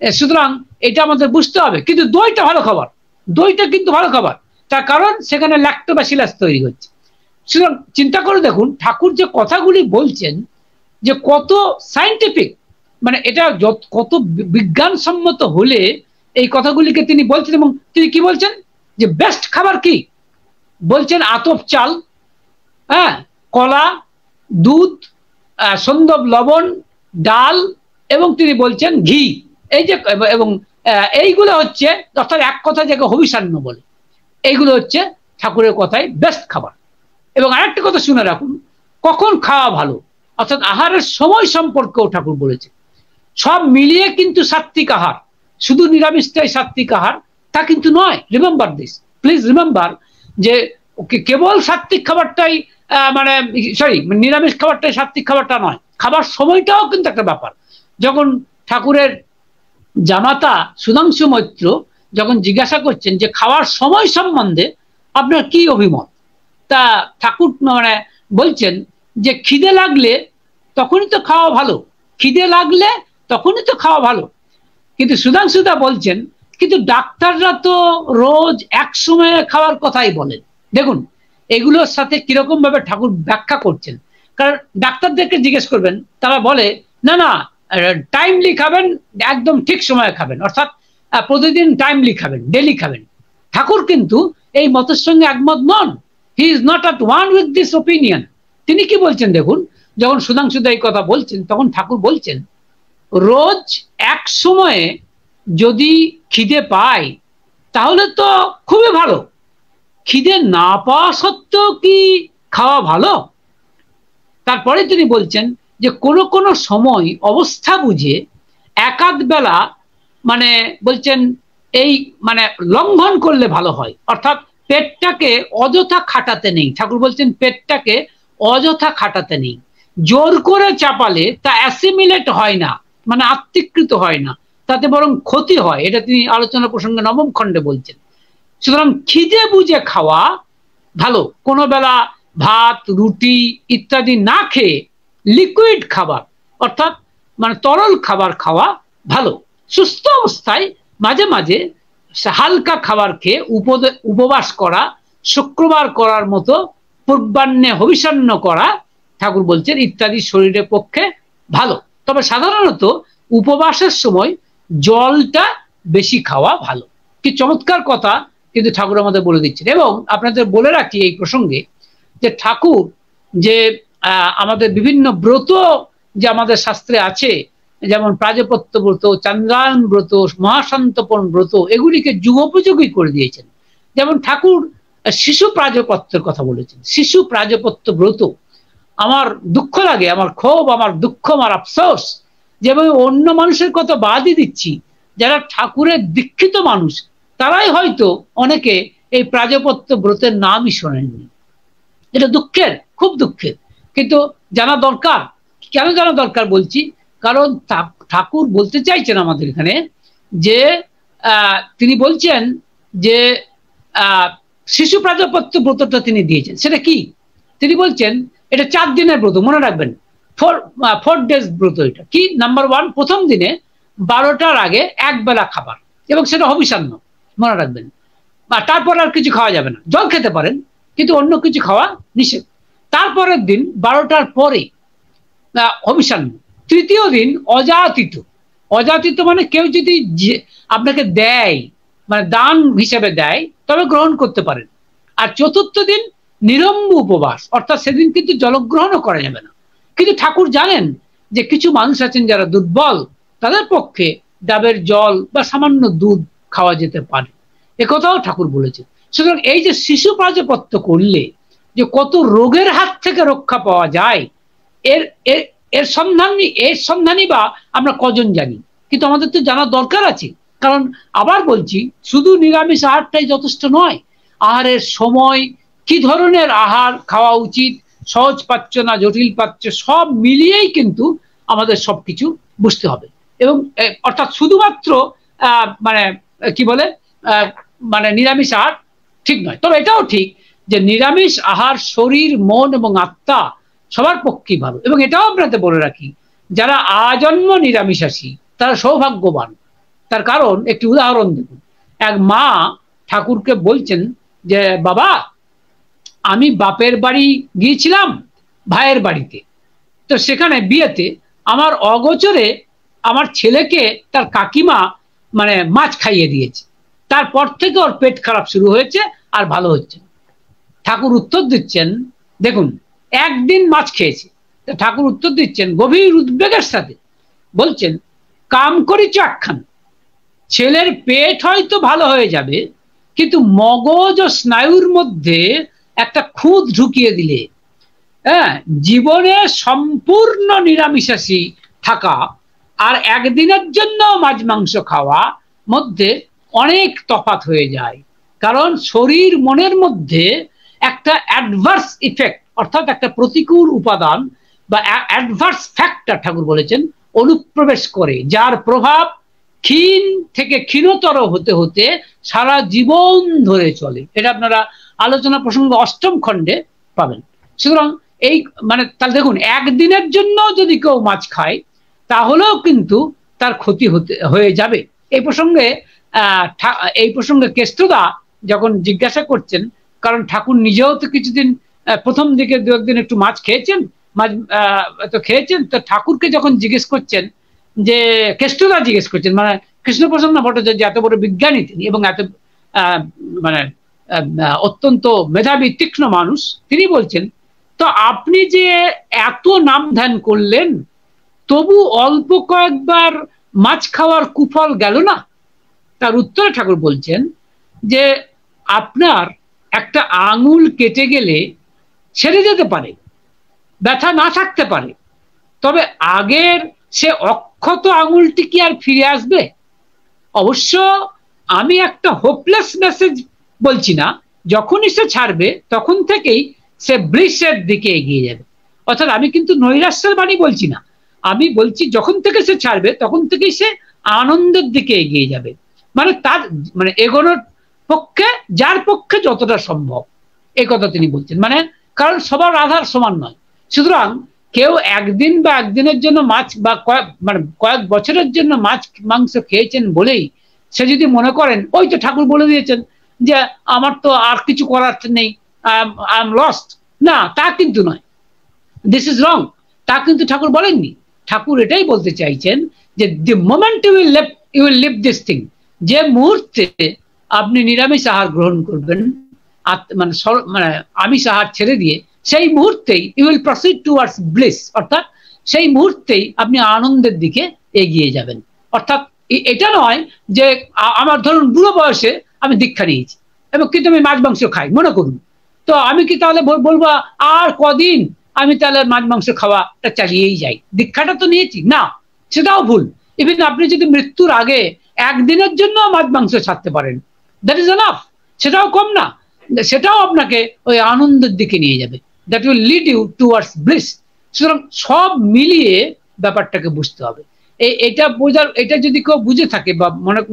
সুতরাং এটা আমাদের বুঝতে হবে। কিন্তু দইটা ভালো খাবার, দইটা কিন্তু ভালো খাবার, তার কারণ সেখানে ল্যাক্টোব্যাসিলাস তৈরি হচ্ছে। সুতরাং চিন্তা করে দেখুন ঠাকুর যে কথাগুলি বলছেন যে কত সায়েন্টিফিক, মানে এটা কত বিজ্ঞানসম্মত হলে এই কথাগুলিকে তিনি বলছেন। এবং তিনি কি বলছেন যে বেস্ট খাবার কি বলছেন? আতপ চাল, হ্যাঁ, কলা, দুধ, সন্দব লবণ, ডাল, এবং তিনি বলছেন ঘি। এই যে এবং এইগুলো হচ্ছে, অর্থাৎ এক কথা যাকে হবিষান্ন বলে, এইগুলো হচ্ছে ঠাকুরের কথায় বেস্ট খাবার। এবং আরেকটা কথা শুনে রাখুন, কখন খাওয়া ভালো, অর্থাৎ আহারের সময় সম্পর্কেও ঠাকুর বলেছে। সব মিলিয়ে কিন্তু সাত্বিক আহার, শুধু নিরামিষটাই সাত্বিক আহার তা কিন্তু নয়। রিমেম্বার দিস, প্লিজ রিমেম্বার, যে কেবল সাত্বিক খাবারটাই মানে সরি নিরামিষ খাবারটাই সাত্বিক খাবারটা নয়, খাবার সময়টাও কিন্তু একটা ব্যাপার। যখন ঠাকুরের জামাতা সুধাংশু মৈত্র যখন জিজ্ঞাসা করছেন যে খাওয়ার সময় সম্বন্ধে আপনার কি অভিমত, তা ঠাকুর মানে বলছেন যে খিদে লাগলে তখনই তো খাওয়া ভালো, খিদে লাগলে তখনই তো খাওয়া ভালো। কিন্তু সুধাংশুদা বলছেন কিন্তু ডাক্তাররা তো রোজ এক সময়ে খাওয়ার কথাই বলেন। দেখুন এগুলোর সাথে কিরকম ভাবে ঠাকুর ব্যাখ্যা করছেন, কারণ ডাক্তারদেরকে জিজ্ঞেস করবেন, তারা বলে না না, টাইমলি খাবেন, একদম ঠিক সময়ে খাবেন, অর্থাৎ প্রতিদিন টাইমলি খাবেন, ডেলি খাবেন। ঠাকুর কিন্তু এই মতের সঙ্গে একমত নন। He is not at one with this opinion. তিনি কি বলছেন দেখুন, যখন সুধাংশুদা এই কথা বলছেন তখন ঠাকুর বলছেন, রোজ এক সময়ে যদি খিদে পায় তাহলে তো খুবই ভালো, খিদে না পাওয়া সত্ত্বেও কি খাওয়া ভালো? তারপরে তিনি বলছেন যে কোনো কোনো সময় অবস্থা বুঝে একাধ বেলা মানে বলছেন এই মানে লঙ্ঘন করলে ভালো হয়, অর্থাৎ পেটটাকে অযথা খাটাতে নেই। ঠাকুর বলছেন পেটটাকে অযথা খাটাতে নেই, জোর করে চাপালে তা অ্যাসিমিলেট হয় না, মানে আত্মীকৃত হয় না, তাতে বরং ক্ষতি হয়। এটা তিনি আলোচনা প্রসঙ্গে নবম খণ্ডে বলছেন। সুতরাং খিদে বুঝে খাওয়া ভালো, কোনো বেলা ভাত রুটি ইত্যাদি না খেয়ে লিকুইড খাবার অর্থাৎ মানে তরল খাবার খাওয়া ভালো। সুস্থ অবস্থায় মাঝে মাঝে হালকা খাবার খেয়ে উপবাস করা, শুক্রবার করার মতো পূর্বাহ্নে হবিষান্ন করা, ঠাকুর বলছেন ইত্যাদি শরীরের পক্ষে ভালো। তবে সাধারণত উপবাসের সময় জলটা বেশি খাওয়া ভালো। কি চমৎকার কথা কিন্তু ঠাকুর আমাদের বলে দিচ্ছেন। এবং আপনাদের বলে রাখি এই প্রসঙ্গে যে ঠাকুর যে আমাদের বিভিন্ন ব্রত যে আমাদের শাস্ত্রে আছে, যেমন প্রাজপত্য ব্রত, চন্দ্রায়ণ ব্রত, মহাশান্তপন ব্রত, এগুলিকে যুগোপযোগী করে দিয়েছেন। যেমন ঠাকুর শিশু প্রাজপত্যের কথা বলেছেন। শিশু প্রাজপত্য ব্রত আমার দুঃখ লাগে, আমার ক্ষোভ, আমার দুঃখ, আমার আফসোস, যেভাবে অন্য মানুষের কথা বাদই দিচ্ছি, যারা ঠাকুরের দীক্ষিত মানুষ তারাই হয়তো অনেকে এই প্রাজপত্য ব্রতের নামই শোনেননি। এটা দুঃখের, খুব দুঃখের, কিন্তু জানা দরকার। কেন জানা দরকার বলছি, কারণ ঠাকুর বলতে চাইছেন আমাদের এখানে যে তিনি বলছেন যে শিশু প্রাজপত্য ব্রতটা তিনি দিয়েছেন। সেটা কি? তিনি বলছেন এটা 4 দিনের ব্রত, মনে রাখবেন, 4 ডেজ ব্রত। এটা কি? নাম্বার 1, প্রথম দিনে 12টার আগে এক বেলা খাবার, এবং সেটা হবিষান্ন, মনে রাখবেন। বা তারপর আর কিছু খাওয়া যাবে না, জল খেতে পারেন কিন্তু অন্য কিছু খাওয়া নিষেধ। তারপরের দিন 12টার পরে হবিষান্ন। তৃতীয় দিন অযাচিত। অযাচিত মানে কেউ যদি আপনাকে দেয়, মানে দান হিসেবে দেয়, তবে গ্রহণ করতে পারেন। আর চতুর্থ দিন নিরম্ব উপবাস, অর্থাৎ সেদিন কিন্তু জলগ্রহণও করা যাবে না। কিন্তু ঠাকুর জানেন যে কিছু মানুষ আছেন যারা দুর্বল, তাদের পক্ষে ডাবের জল বা সামান্য দুধ খাওয়া যেতে পারে, একথাও ঠাকুর বলেছে। সুতরাং এই যে শিশু প্রাজপত্য করলে যে কত রোগের হাত থেকে রক্ষা পাওয়া যায়, এর সন্ধানী বা আমরা কজন জানি? কিন্তু আমাদের তো জানার দরকার আছে। কারণ আবার বলছি, শুধু নিরামিষ আহারটাই যথেষ্ট নয়। আহারের সময়, কি ধরনের আহার খাওয়া উচিত, সহজ পাচ্য না জটিল পাচ্য, সব মিলিয়েই কিন্তু আমাদের সবকিছু বুঝতে হবে। এবং অর্থাৎ শুধুমাত্র মানে কি বলে মানে নিরামিষ আহার ঠিক নয়। তবে এটাও ঠিক যে নিরামিষ আহার শরীর, মন এবং আত্মা সবার পক্ষেই ভালো। এবং এটাও আপনাদের বলে রাখি, যারা আজন্ম নিরামিষাশী তারা সৌভাগ্যবান। তার কারণ একটি উদাহরণ দেখুন। এক মা ঠাকুরকে বলছেন যে বাবা, আমি বাপের বাড়ি গিয়েছিলাম ভাইয়ের বাড়িতে, তো সেখানে বিয়েতে আমার অগোচরে আমার ছেলেকে তার কাকিমা মানে মাছ খাইয়ে দিয়েছে। তারপর থেকে ওর পেট খারাপ শুরু হয়েছে, আর ভালো হচ্ছে। ঠাকুর উত্তর দিচ্ছেন, দেখুন, একদিন মাছ খেয়েছে। ঠাকুর উত্তর দিচ্ছেন গভীর উদ্বেগের সাথে, বলছেন কাম করিছ একখান, ছেলের পেট হয়তো ভালো হয়ে যাবে, কিন্তু মগজ ও স্নায়ুর মধ্যে একটা খুঁত ঢুকিয়ে দিলে, হ্যাঁ, জীবনে সম্পূর্ণ নিরামিষাশী থাকা আর একদিনের জন্য মাছ মাংস খাওয়া মধ্যে অনেক তফাৎ হয়ে যায়। কারণ শরীর মনের মধ্যে একটা অ্যাডভার্স ইফেক্ট, অর্থাৎ একটা প্রতিকূল উপাদান বা অ্যাডভার্স ফ্যাক্টর ঠাকুর বলেছেন অনুপ্রবেশ করে, যার প্রভাব ক্ষীণ থেকে ক্ষীণতর হতে হতে সারা জীবন ধরে চলে। এটা আপনারা আলোচনা প্রসঙ্গ 8ম খণ্ডে পাবেন। সুতরাং এই মানে তাহলে দেখুন, একদিনের জন্য যদি কেউ মাছ খায় তাহলেও কিন্তু তার ক্ষতি হয়ে যাবে। এই প্রসঙ্গে কেষ্টদা যখন জিজ্ঞাসা করছেন, কারণ ঠাকুর নিজেও তো কিছুদিন প্রথম দিকে 2-1 দিন একটু মাছ খেয়েছেন, মাছ তো খেয়েছেন। তো ঠাকুরকে যখন জিজ্ঞেস করছেন, যে কেষ্টদা জিজ্ঞেস করছেন, মানে কৃষ্ণপ্রসন্ন ভট্টাচার্য এত বড় বিজ্ঞানী তিনি এবং এত মানে অত্যন্ত মেধাবী তীক্ষ্ণ মানুষ, তিনি বলছেন তো আপনি যে এত নাম ধ্যান করলেন তবু অল্প কয়েকবার মাছ খাওয়ার কুফল গেল না? তার উত্তরে ঠাকুর বলছেন যে আপনার একটা আঙুল কেটে গেলে ছেড়ে যেতে পারে, ব্যথা না থাকতে পারে, তবে আগের সে অক্ষত আঙুলটি কি আর ফিরে আসবে? অবশ্য আমি একটা হোপলেস মেসেজ বলছি না, যখনই সে ছাড়বে তখন থেকেই সে ব্লিসের দিকে এগিয়ে যাবে। অর্থাৎ আমি কিন্তু নৈরাশ্যের বাণী বলছি না, আমি বলছি যখন থেকে সে ছাড়বে তখন থেকেই সে আনন্দের দিকে এগিয়ে যাবে। মানে তার মানে এগোনোর পক্ষে, যার পক্ষে যতটা সম্ভব, এই কথা তিনি বলছেন। মানে কারণ সবার আধার সমান নয়, সুতরাং কেউ একদিন বা একদিনের জন্য মাছ বা কয়েক বছরের জন্য মাছ মাংস খেয়েছেন বলেই সে যদি মনে করেন ওই তো ঠাকুর বলে দিয়েছেন যে আমার তো আর কিছু করার নেই, আই এম লস্ট, না, তা কিন্তু নয়, দিস ইজ রং, তা কিন্তু ঠাকুর বলেননি। ঠাকুর এটাই বলতে চাইছেন যে the moment you will leave this thing, যে মুহূর্তে আপনি নিরামিষ আহার গ্রহণ করবেন, মানে মানে আমিষ আহার ছেড়ে দিয়ে, সেই মুহূর্তেই you will proceed towards bliss, অর্থাৎ সেই মুহূর্তেই আপনি আনন্দের দিকে এগিয়ে যাবেন। অর্থাৎ এটা নয় যে আমার ধরুন বুড়ো বয়সে আমি দীক্ষা নিয়েছি এবং কিন্তু আমি মাছ মাংস খাই, মনে করুন, তো আমি কি তাহলে বলবো আর কদিন আমি তাহলে মাছ মাংস খাওয়াটা চালিয়েই যাই, দীক্ষাটা তো নিয়েছি না, সেটাও ভুল। ইভেন আপনি যদি মৃত্যুর আগে একদিনের জন্য মাছ মাংস ছাড়তে পারেন, দ্যাট ইজ এনাফ, সেটাও কম না, সেটাও আপনাকে ওই আনন্দের দিকে নিয়ে যাবে, that will lead you towards bliss. সুতরাং সব মিলিয়ে ব্যাপারটাকে বুঝতে হবে। এটা যদি কেউ বুঝে থাকে বা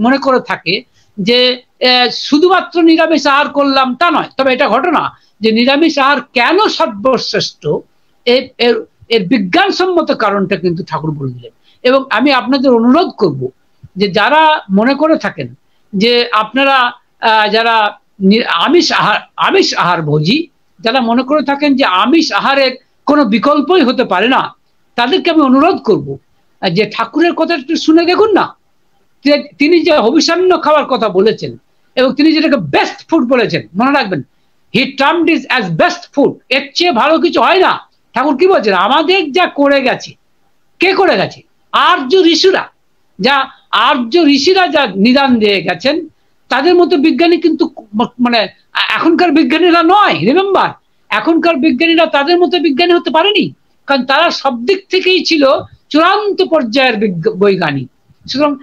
মনে করে থাকে যে শুধুমাত্র নিরামিষ আহার করলাম, তা নয়। তবে এটা ঘটনা যে নিরামিষ আহার কেন সর্বশ্রেষ্ঠ, এর বিজ্ঞানসম্মত কারণটা কিন্তু ঠাকুর বলে দিলেন। এবং আমি আপনাদের অনুরোধ করব যে যারা মনে করে থাকেন যে আপনারা যারা আমিষ আহার ভোজী, যারা মনে করে থাকেন যে আমিষ আহারের কোনো বিকল্পই হতে পারে না, তাদেরকে আমি অনুরোধ করব যে ঠাকুরের কথা একটু শুনে দেখুন না। তিনি যে হবিষান্ন খাওয়ার কথা বলেছেন এবং তিনি যেটাকে বেস্ট ফুড বলেছেন, মনে রাখবেন, he termed it as best food, এর চেয়ে ভালো কিছু হয় না। ঠাকুর কি বলছেন, আমাদের যা করে গেছে, কে করে গেছে? আর্য ঋষিরা যা নিদান দিয়ে গেছেন, তাদের মতো বিজ্ঞানী কিন্তু মানে এখনকার বিজ্ঞানীরা নয়। রিমেম্বার, এখনকার বিজ্ঞানীরা তাদের মতো বিজ্ঞানী হতে পারেনি, কারণ তারা সব দিক থেকেই ছিল চূড়ান্ত পর্যায়ের বৈজ্ঞানিক। সুতরাং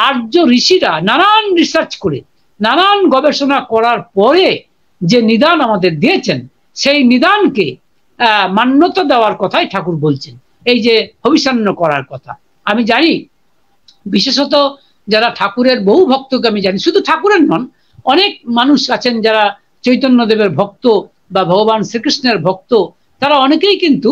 আর্য ঋষিরা নানান রিসার্চ করে, নানান গবেষণা করার পরে যে নিদান আমাদের দিয়েছেন, সেই নিদানকে মান্যতা দেওয়ার কথাই ঠাকুর বলছেন, এই যে হবিষান্ন করার কথা। আমি জানি বিশেষত যারা ঠাকুরের বহু ভক্তকে আমি জানি, শুধু ঠাকুরের নন, অনেক মানুষ আছেন যারা চৈতন্যদেবের ভক্ত বা ভগবান শ্রীকৃষ্ণের ভক্ত, তারা অনেকেই কিন্তু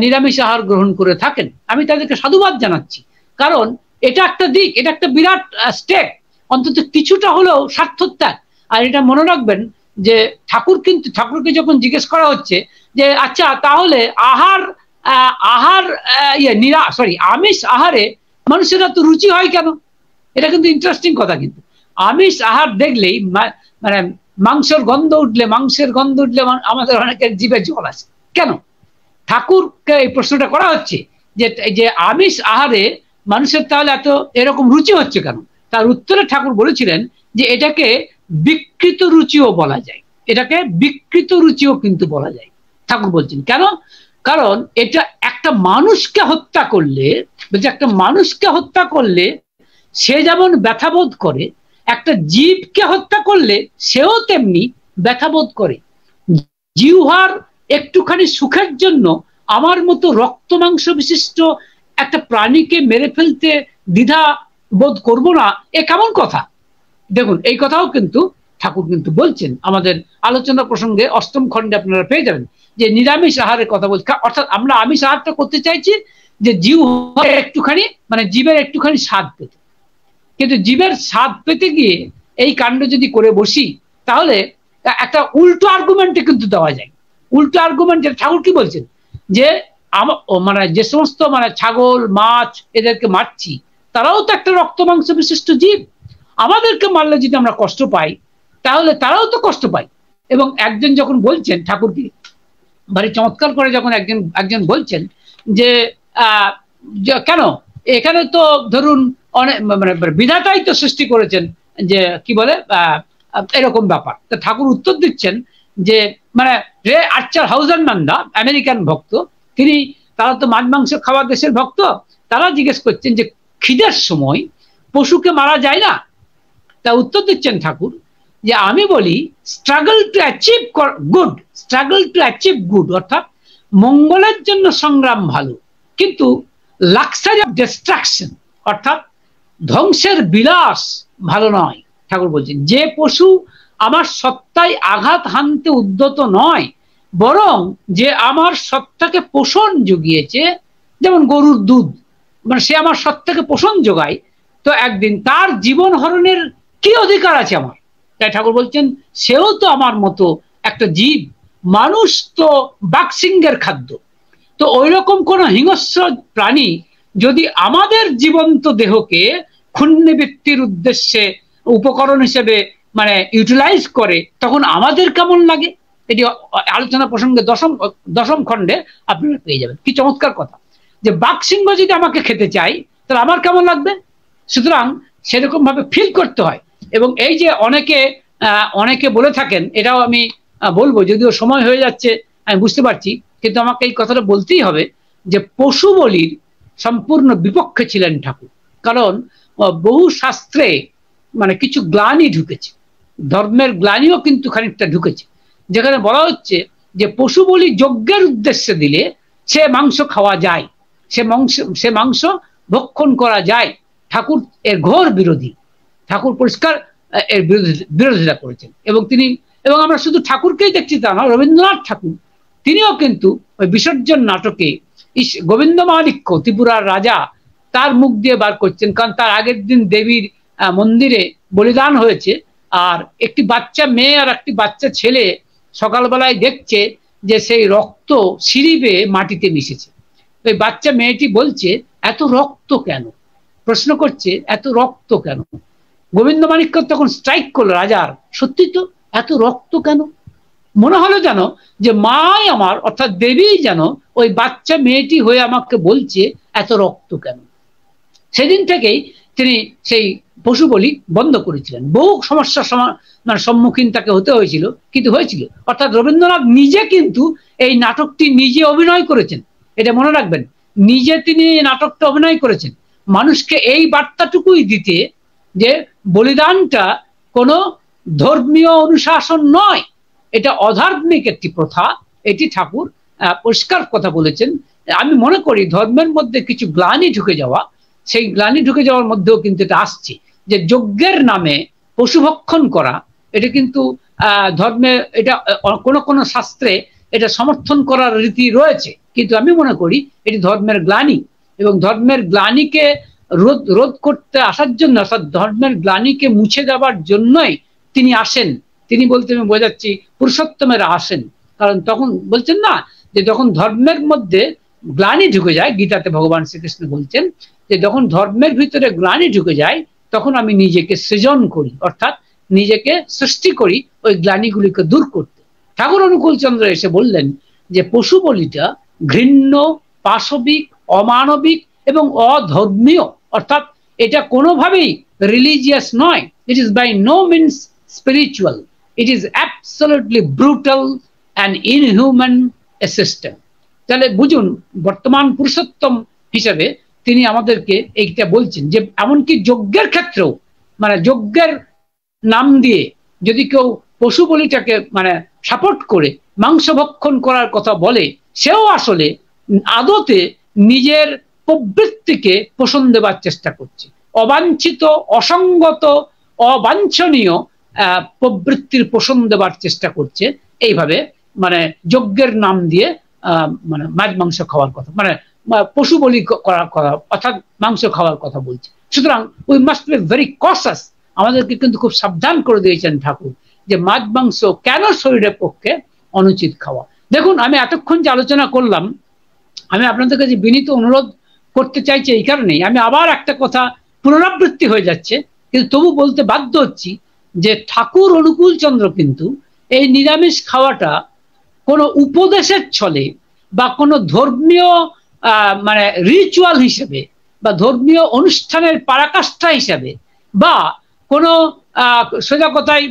নিরামিষ আহার গ্রহণ করে থাকেন। আমি তাদেরকে সাধুবাদ জানাচ্ছি, কারণ এটা একটা দিক, এটা একটা বিরাট স্টেপ, অন্তত কিছুটা হলেও সার্থক ত্যাগ। আর এটা মনে রাখবেন যে ঠাকুরকে যখন জিজ্ঞেস করা হচ্ছে যে আচ্ছা তাহলে আমিষ আহারে মানুষের এত রুচি হয় কেন, এটা কিন্তু ইন্টারেস্টিং কথা। কিন্তু আমিষ আহার দেখলেই মানে মাংসের গন্ধ উঠলে আমাদের অনেকের জিভে জল আসে কেন? ঠাকুরকে এই প্রশ্নটা করা হচ্ছে যে আমিষ আহারে মানুষের তাহলে এত এরকম রুচি হচ্ছে কেন? তার উত্তরে ঠাকুর বলেছিলেন যে এটাকে বিকৃত রুচিও বলা যায়, এটাকে বিকৃত রুচিও কিন্তু বলা যায়। ঠাকুর বলছেন কেন? কারণ এটা একটা মানুষকে হত্যা করলে সে যেমন ব্যথাবোধ করে, একটা জীবকে হত্যা করলে সেও তেমনি ব্যথাবোধ করে। জিহ্বার একটুখানি সুখের জন্য আমার মতো রক্ত মাংস বিশিষ্ট একটা প্রাণীকে মেরে ফেলতে দ্বিধা বোধ করবো না, এ কেমন কথা? দেখুন, এই কথাও কিন্তু ঠাকুর কিন্তু বলছেন আমাদের আলোচনা প্রসঙ্গে, অষ্টম খণ্ডে আপনারা পেয়ে যাবেন যে নিরামিষ আহারের কথা বলছে। অর্থাৎ আমরা আমিষ আহারটা করতে চাইছি যে জিহ্বার একটুখানি মানে জীবের একটুখানি স্বাদ পেতে, কিন্তু জীবের স্বাদ পেতে গিয়ে এই কাণ্ড যদি করে বসি, তাহলে একটা উল্টো আর্গুমেন্টে কিন্তু দেওয়া যায়। উল্টো আর্গুমেন্ট, ঠাকুর কি বলছেন যে মানে যে সমস্ত মানে ছাগল মাছ এদেরকে মারছি, তারাও তো একটা রক্ত মাংস বিশিষ্ট জীব। আমাদেরকে মারলে যদি আমরা কষ্ট পাই, তাহলে তারাও তো কষ্ট পায়। এবং একজন যখন বলছেন, ঠাকুরকে ভারী চমৎকার করে যখন একজন বলছেন যে কেন এখানে তো ধরুন অনেক মানে বিধাতাই তো সৃষ্টি করেছেন, যে কি বলে এরকম ব্যাপার। তো ঠাকুর উত্তর দিচ্ছেন যে মানে রে আর্চার হাউজারম্যানরা আমেরিকান ভক্ত, তারা তো মাছ মাংস খাওয়া দেশের ভক্ত, তারা জিজ্ঞেস করছেন যে খিদের সময় পশুকে মারা যায় না? তা উত্তর দিচ্ছেন ঠাকুর যে আমি বলি struggle to achieve good, struggle to achieve good অর্থাৎ মঙ্গলের জন্য সংগ্রাম ভালো, কিন্তু লাক্সারি অফ ডিস্ট্রাকশন অর্থাৎ ধ্বংসের বিলাস ভালো নয়। ঠাকুর বলছেন যে পশু আমার সত্তায় আঘাত হানতে উদ্যত নয়, বরং যে আমার সত্তাকে পোষণ জুগিয়েছে, যেমন গরুর দুধ, মানে সে আমার সত্তাকে পোষণ যোগায়, তো একদিন তার জীবন হরণের কি অধিকার আছে আমার? তাই ঠাকুর বলছেন সেও তো আমার মতো একটা জীব, মানুষ তো বাঘসিংহের খাদ্য। তো ওই রকম কোন হিংস্র প্রাণী যদি আমাদের জীবন্ত দেহকে ক্ষুণ্ণবৃত্তির উদ্দেশ্যে উপকরণ হিসেবে মানে ইউটিলাইজ করে, তখন আমাদের কেমন লাগে? এটি আলোচনা প্রসঙ্গে দশম খণ্ডে আপনারা পেয়ে যাবেন। কি চমৎকার কথা, যে বাঘসিংহ যদি আমাকে খেতে চাই তাহলে আমার কেমন লাগবে? সুতরাং সেরকম ভাবে ফিল করতে হয়। এবং এই যে অনেকে বলে থাকেন, এটাও আমি বলবো, যদিও সময় হয়ে যাচ্ছে আমি বুঝতে পারছি, কিন্তু আমাকে এই কথাটা বলতেই হবে যে পশু বলির সম্পূর্ণ বিপক্ষে ছিলেন ঠাকুর। কারণ বহু শাস্ত্রে মানে কিছু গ্লানি ঢুকেছে, ধর্মের গ্লানিও কিন্তু খানিকটা ঢুকেছে, যেখানে বলা হচ্ছে যে পশু বলি যজ্ঞের উদ্দেশ্যে দিলে সে মাংস খাওয়া যায়, সে মাংস ভক্ষণ করা যায়। ঠাকুর এর ঘোর বিরোধী, ঠাকুর পরিষ্কার এর বিরোধিতা করেছেন। এবং আমরা শুধু ঠাকুরকেই দেখছি তা না, রবীন্দ্রনাথ ঠাকুর তিনিও কিন্তু ওই বিসর্জন নাটকে গোবিন্দ মাণিক্য ত্রিপুরার রাজা তার মুখ দিয়ে বার করছেন, কারণ তার আগের দিন দেবীর মন্দিরে বলিদান হয়েছে, আর একটি বাচ্চা মেয়ে আর একটি বাচ্চা ছেলে সকালবেলায় দেখছে যে সেই রক্ত সিঁড়ি বেয়ে মাটিতে মিশেছে। ওই বাচ্চা মেয়েটি বলছে এত রক্ত কেন, প্রশ্ন করছে এত রক্ত কেন। গোবিন্দ মাণিক্য তখন স্ট্রাইক করলো রাজার, সত্যি তো এত রক্ত কেন? মনে হলো যেন যে মাই আমার অর্থাৎ দেবী যেন ওই বাচ্চা মেয়েটি হয়ে আমাকে বলছে এত রক্ত কেন। সেদিন থেকেই তিনি সেই পশু বলি বন্ধ করেছিলেন। বহু সমস্যার মানে সম্মুখীন তাকে হতে হয়েছিল, কিন্তু হয়েছিল। অর্থাৎ রবীন্দ্রনাথ নিজে কিন্তু এই নাটকটি নিজে অভিনয় করেছেন, এটা মনে রাখবেন, নিজে তিনি এই নাটকটা অভিনয় করেছেন মানুষকে এই বার্তাটুকুই দিতে যে বলিদানটা কোনো ধর্মীয় অনুশাসন নয়, এটা অধার্মিক একটি প্রথা। এটি ঠাকুর পরিষ্কার কথা বলেছেন। আমি মনে করি ধর্মের মধ্যে কিছু গ্লানি ঢুকে যাওয়া, সেই গ্লানি ঢুকে যাওয়ার মধ্যেও কিন্তু এটা আসছে যে যজ্ঞের নামে পশুভক্ষণ করা, এটা কিন্তু ধর্মে এটা কোন শাস্ত্রে এটা সমর্থন করার রীতি রয়েছে, কিন্তু আমি মনে করি এটি ধর্মের গ্লানি। এবং ধর্মের গ্লানিকে রোধ করতে আসার জন্য, অর্থাৎ ধর্মের গ্লানিকে মুছে দেওয়ার জন্যই তিনি আসেন। তিনি বলতে আমি বোঝাচ্ছি পুরুষোত্তমেরা আসেন, কারণ তখন বলছেন না যে যখন ধর্মের মধ্যে গ্লানি ঢুকে যায়, গীতাতে ভগবান শ্রীকৃষ্ণ বলছেন যে যখন ধর্মের ভিতরে গ্লানি ঢুকে যায় তখন আমি নিজেকে সৃজন করি, অর্থাৎ নিজেকে সৃষ্টি করি ওই গ্লানিগুলিকে দূর করতে। ঠাকুর অনুকূল চন্দ্র এসে বললেন যে পশু বলিটা ঘৃণ্য, পাশবিক, অমানবিক এবং অধর্মীয়, অর্থাৎ এটা কোনোভাবেই রিলিজিয়াস নয়, it is by no means spiritual, it is absolutely brutal and inhuman a system. তাহলে বুঝুন বর্তমান পুরুষোত্তম হিসেবে তিনি আমাদেরকে এইটা বলছেন যে এমনকি যজ্ঞের ক্ষেত্রেও, মানে যজ্ঞের নাম দিয়ে যদি কেউ পশু বলিটাকে মানে সাপোর্ট করে মাংস ভক্ষণ করার কথা বলে, সেও আসলে আদতে নিজের প্রবৃত্তিকে পোষণ দেবার চেষ্টা করছে, অবাঞ্ছিত, অসঙ্গত, অবাঞ্ছনীয় প্রবৃত্তির পোষণ দেবার চেষ্টা করছে। এইভাবে মানে যজ্ঞের নাম দিয়ে মানে মাছ মাংস খাওয়ার কথা, মানে পশু বলি করার কথা, অর্থাৎ মাংস খাওয়ার কথা বলছে। সুতরাং উই মাস্ট বি ভেরি কশাস। আমাদেরকে কিন্তু খুব সাবধান করে দিয়েছেন ঠাকুর যে মাছ মাংস কেন শরীরের পক্ষে অনুচিত খাওয়া। দেখুন আমি এতক্ষণ যে আলোচনা করলাম আমি আপনাদের কাছে বিনীত অনুরোধ করতে চাইছি এই কারণেই, আমি আবার একটা কথা পুনরাবৃত্তি হয়ে যাচ্ছে, কিন্তু তবু বলতে বাধ্য হচ্ছি যে ঠাকুর অনুকূল চন্দ্র কিন্তু এই নিরামিষ খাওয়াটা কোনো উপদেশের ছলে বা কোনো ধর্মীয় মানে রিচুয়াল হিসেবে বা ধর্মীয় অনুষ্ঠানের পরাকাষ্ঠা হিসেবে বা কোনো সোজা কথায়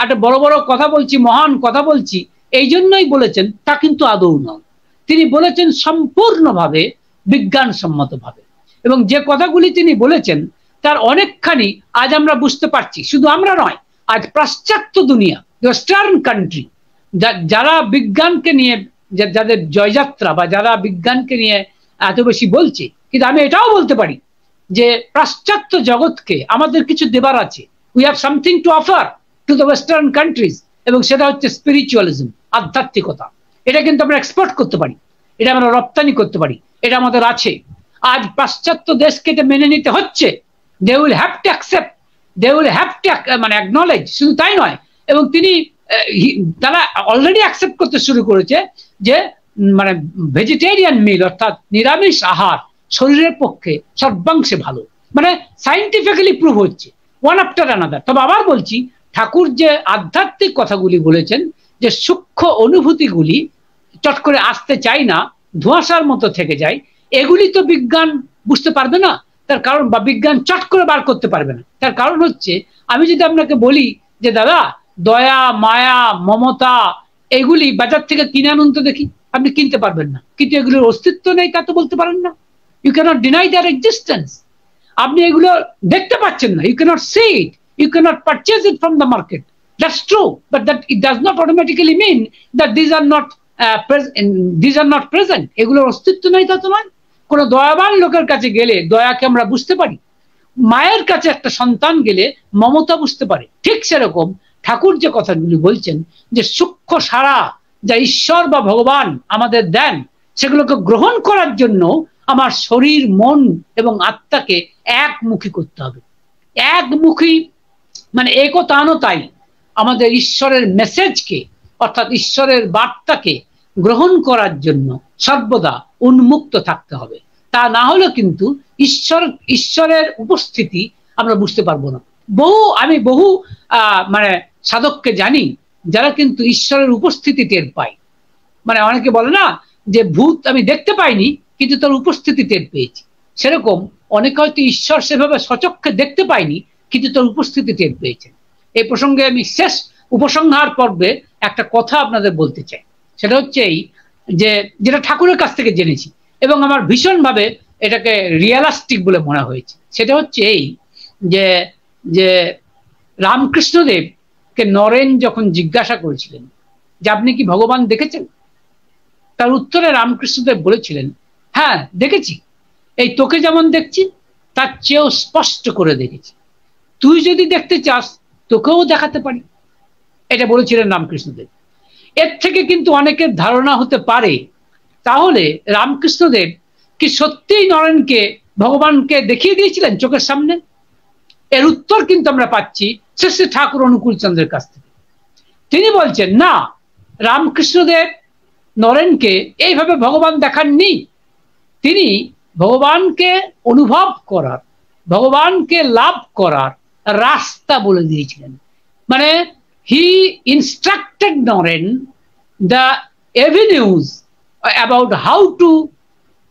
একটা বড় বড় কথা বলছি, মহান কথা বলছি এই জন্যই বলেছেন, তা কিন্তু আদৌ নয়। তিনি বলেছেন সম্পূর্ণভাবে বিজ্ঞানসম্মতভাবে, এবং যে কথাগুলি তিনি বলেছেন তার অনেকখানি আজ আমরা বুঝতে পারছি। শুধু আমরা নয়, আজ পাশ্চাত্য দুনিয়া, ওয়েস্টার্ন কান্ট্রি, যারা বিজ্ঞানকে নিয়ে যাদের জয়যাত্রা বা যারা বিজ্ঞানকে নিয়ে এত বেশি বলছে, কিন্তু আমি এটাও বলতে পারি যে পাশ্চাত্য জগৎকে আমাদের কিছু দেবার আছে। We have something to offer to the western countries, এবং সেটা হচ্ছে স্পিরিচুয়ালিজম, আধ্যাত্মিকতা। এটা কিন্তু আমরা এক্সপোর্ট করতে পারি, এটা আমরা রপ্তানি করতে পারি, এটা আমাদের আছে। আজ পাশ্চাত্য দেশকে এটা মেনে নিতে হচ্ছে। They will have to accept, they will have to মানে অ্যাকনলেজ। শুধু তাই নয়, এবং তিনি তারা অলরেডি অ্যাকসেপ্ট করতে শুরু করেছে যে মানে ভেজিটেরিয়ান মিল অর্থাৎ নিরামিষ আহার শরীরের পক্ষে সর্বাংশে ভালো, মানে সাইন্টিফিক্যালি প্রুভ হচ্ছে ওয়ান আফটার অ্যানাদার। তবে আবার বলছি, ঠাকুর যে আধ্যাত্মিক কথাগুলি বলেছেন, যে সূক্ষ্ম অনুভূতিগুলি চট করে আসতে চাই না, ধোঁয়াশার মতো থেকে যায়, এগুলি তো বিজ্ঞান বুঝতে পারবে না। তার কারণ, বা বিজ্ঞান চট করে বার করতে পারবে না। তার কারণ হচ্ছে, আমি যদি আপনাকে বলি যে দাদা দয়া, মায়া, মমতা এগুলি বাজার থেকে কিনে আনুন তো দেখি, আপনি কিনতে পারবেন না। কিন্তু এগুলোর অস্তিত্ব নেই তা তো বলতে পারেন না। You cannot deny their existence. আপনি এগুলো দেখতে পাচ্ছেন না, you cannot see it, you cannot purchase it from the market. That's true, but that it does not automatically mean that these are not present. এগুলোর অস্তিত্ব নেই তা তো নয়। কোনো দয়াবান লোকের কাছে গেলে দয়াকে আমরা বুঝতে পারি, মায়ের কাছে একটা সন্তান গেলে মমতা বুঝতে পারে। ঠিক সেরকম ঠাকুর যে কথাগুলি বলছেন, যে সূক্ষ্ম সারা যা ঈশ্বর বা ভগবান আমাদের দেন, সেগুলোকে গ্রহণ করার জন্য আমার শরীর, মন এবং আত্মাকে একমুখী করতে হবে। একমুখী মানে একতানতাই আমাদের ঈশ্বরের মেসেজকে অর্থাৎ ঈশ্বরের বার্তাকে গ্রহণ করার জন্য সর্বদা উন্মুক্ত থাকতে হবে। তা না হলে কিন্তু ঈশ্বরের উপস্থিতি আমরা বুঝতে পারবো না। আমি বহু মানে সাধককে জানি যারা কিন্তু ঈশ্বরের উপস্থিতি টের পায়। মানে অনেকে বলে না যে ভূত আমি দেখতে পাইনি কিন্তু তার উপস্থিতি টের পেয়েছি, সেরকম অনেকে হয়তো ঈশ্বর সেভাবে সচক্ষে দেখতে পায়নি কিন্তু তার উপস্থিতি টের পেয়েছেন। এই প্রসঙ্গে আমি শেষ উপসংহার পর্বে একটা কথা আপনাদের বলতে চাই। সেটা হচ্ছে এই যে, যেটা ঠাকুরের কাছ থেকে জেনেছি এবং আমার ভীষণভাবে এটাকে রিয়ালিস্টিক বলে মনে হয়েছে, সেটা হচ্ছে এই যে রামকৃষ্ণদেবকে নরেন যখন জিজ্ঞাসা করেছিলেন যে আপনি কি ভগবান দেখেছেন, তার উত্তরে রামকৃষ্ণদেব বলেছিলেন, হ্যাঁ দেখেছি, এই তোকে যেমন দেখছি তার চেয়েও স্পষ্ট করে দেখেছি, তুই যদি দেখতে চাস তোকেও দেখাতে পারি। এটা বলেছিলেন রামকৃষ্ণদেব। এর থেকে কিন্তু অনেকের ধারণা হতে পারে, তাহলে রামকৃষ্ণদেব কি সত্যিই নরেনকে ভগবানকে দেখিয়ে দিয়েছিলেন চোখের সামনে? এর উত্তর কিন্তু আমরা পাচ্ছি শ্রী ঠাকুর অনুকূল চন্দ্রের কাছ থেকে। তিনি বলছেন না, রামকৃষ্ণদেব নরেনকে এইভাবে ভগবান দেখাননি। তিনি ভগবানকে অনুভব করার, ভগবানকে লাভ করার রাস্তা বলে দিয়েছিলেন। মানে he instructed Naren the avenues about how to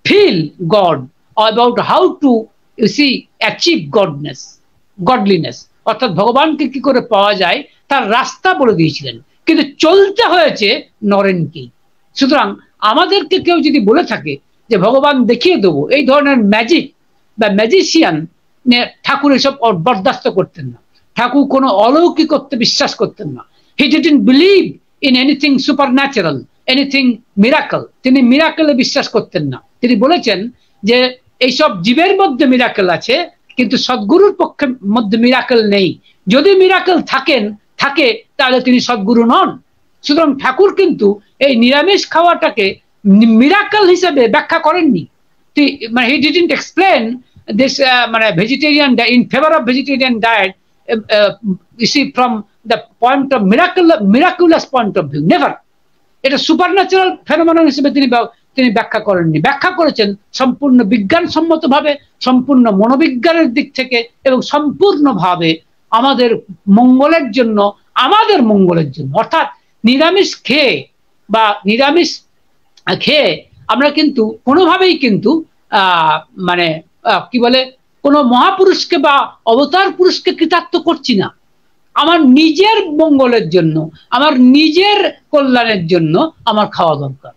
feel God or about how to achieve godliness, অর্থাৎ ভগবানকে কি করে পাওয়া যায় তার রাস্তা বলে দিয়েছিলেন, কিন্তু চলতে হয়েছে নরেনকেই। সুতরাং আমাদেরকে কেউ যদি বলে থাকে যে ভগবান দেখিয়ে দেবো, এই ধরনের ম্যাজিক বা ম্যাজিশিয়ান ঠাকুর এসব বরদাস্ত করতেন না। ঠাকুর কোনো অলৌকিকত্বে বিশ্বাস করতেন না। He didn't believe in anything supernatural, anything miracle. তিনি মিরাকলে বিশ্বাস করতেন না। তিনি বলেছেন যে এইসব জীবের মধ্যে মিরাকল আছে, কিন্তু সদ্গুরুর পক্ষে মধ্যে মিরাকল নেই। যদি মিরাকল থাকে তাহলে তিনি সদ্গুরু নন। সুতরাং ঠাকুর কিন্তু এই নিরামিষ খাওয়াটাকে মিরাকল হিসেবে ব্যাখ্যা করেননি। মানে হি ডিডন্ট এক্সপ্লেন দিস মানে vegetarian in favor of vegetarian diet you see from the point of miraculous point of view, never. এটা সুপারন্যাচারাল ফেনোমেনন হিসেবে তিনি ব্যাখ্যা করেননি, ব্যাখ্যা করেছেন সম্পূর্ণ বিজ্ঞানসম্মতভাবে, সম্পূর্ণ মনোবিজ্ঞানের দিক থেকে এবং সম্পূর্ণভাবে আমাদের মঙ্গলের জন্য, আমাদের মঙ্গলের জন্য। অর্থাৎ নিরামিষ খেয়ে বা নিরামিষ খেয়ে আমরা কিন্তু কোনোভাবেই কিন্তু মানে কি বলে কোনো মহাপুরুষকে বা অবতার পুরুষকে কৃতার্থ করছি না। আমার নিজের মঙ্গলের জন্য, আমার নিজের কল্যাণের জন্য আমার খাওয়া দরকার।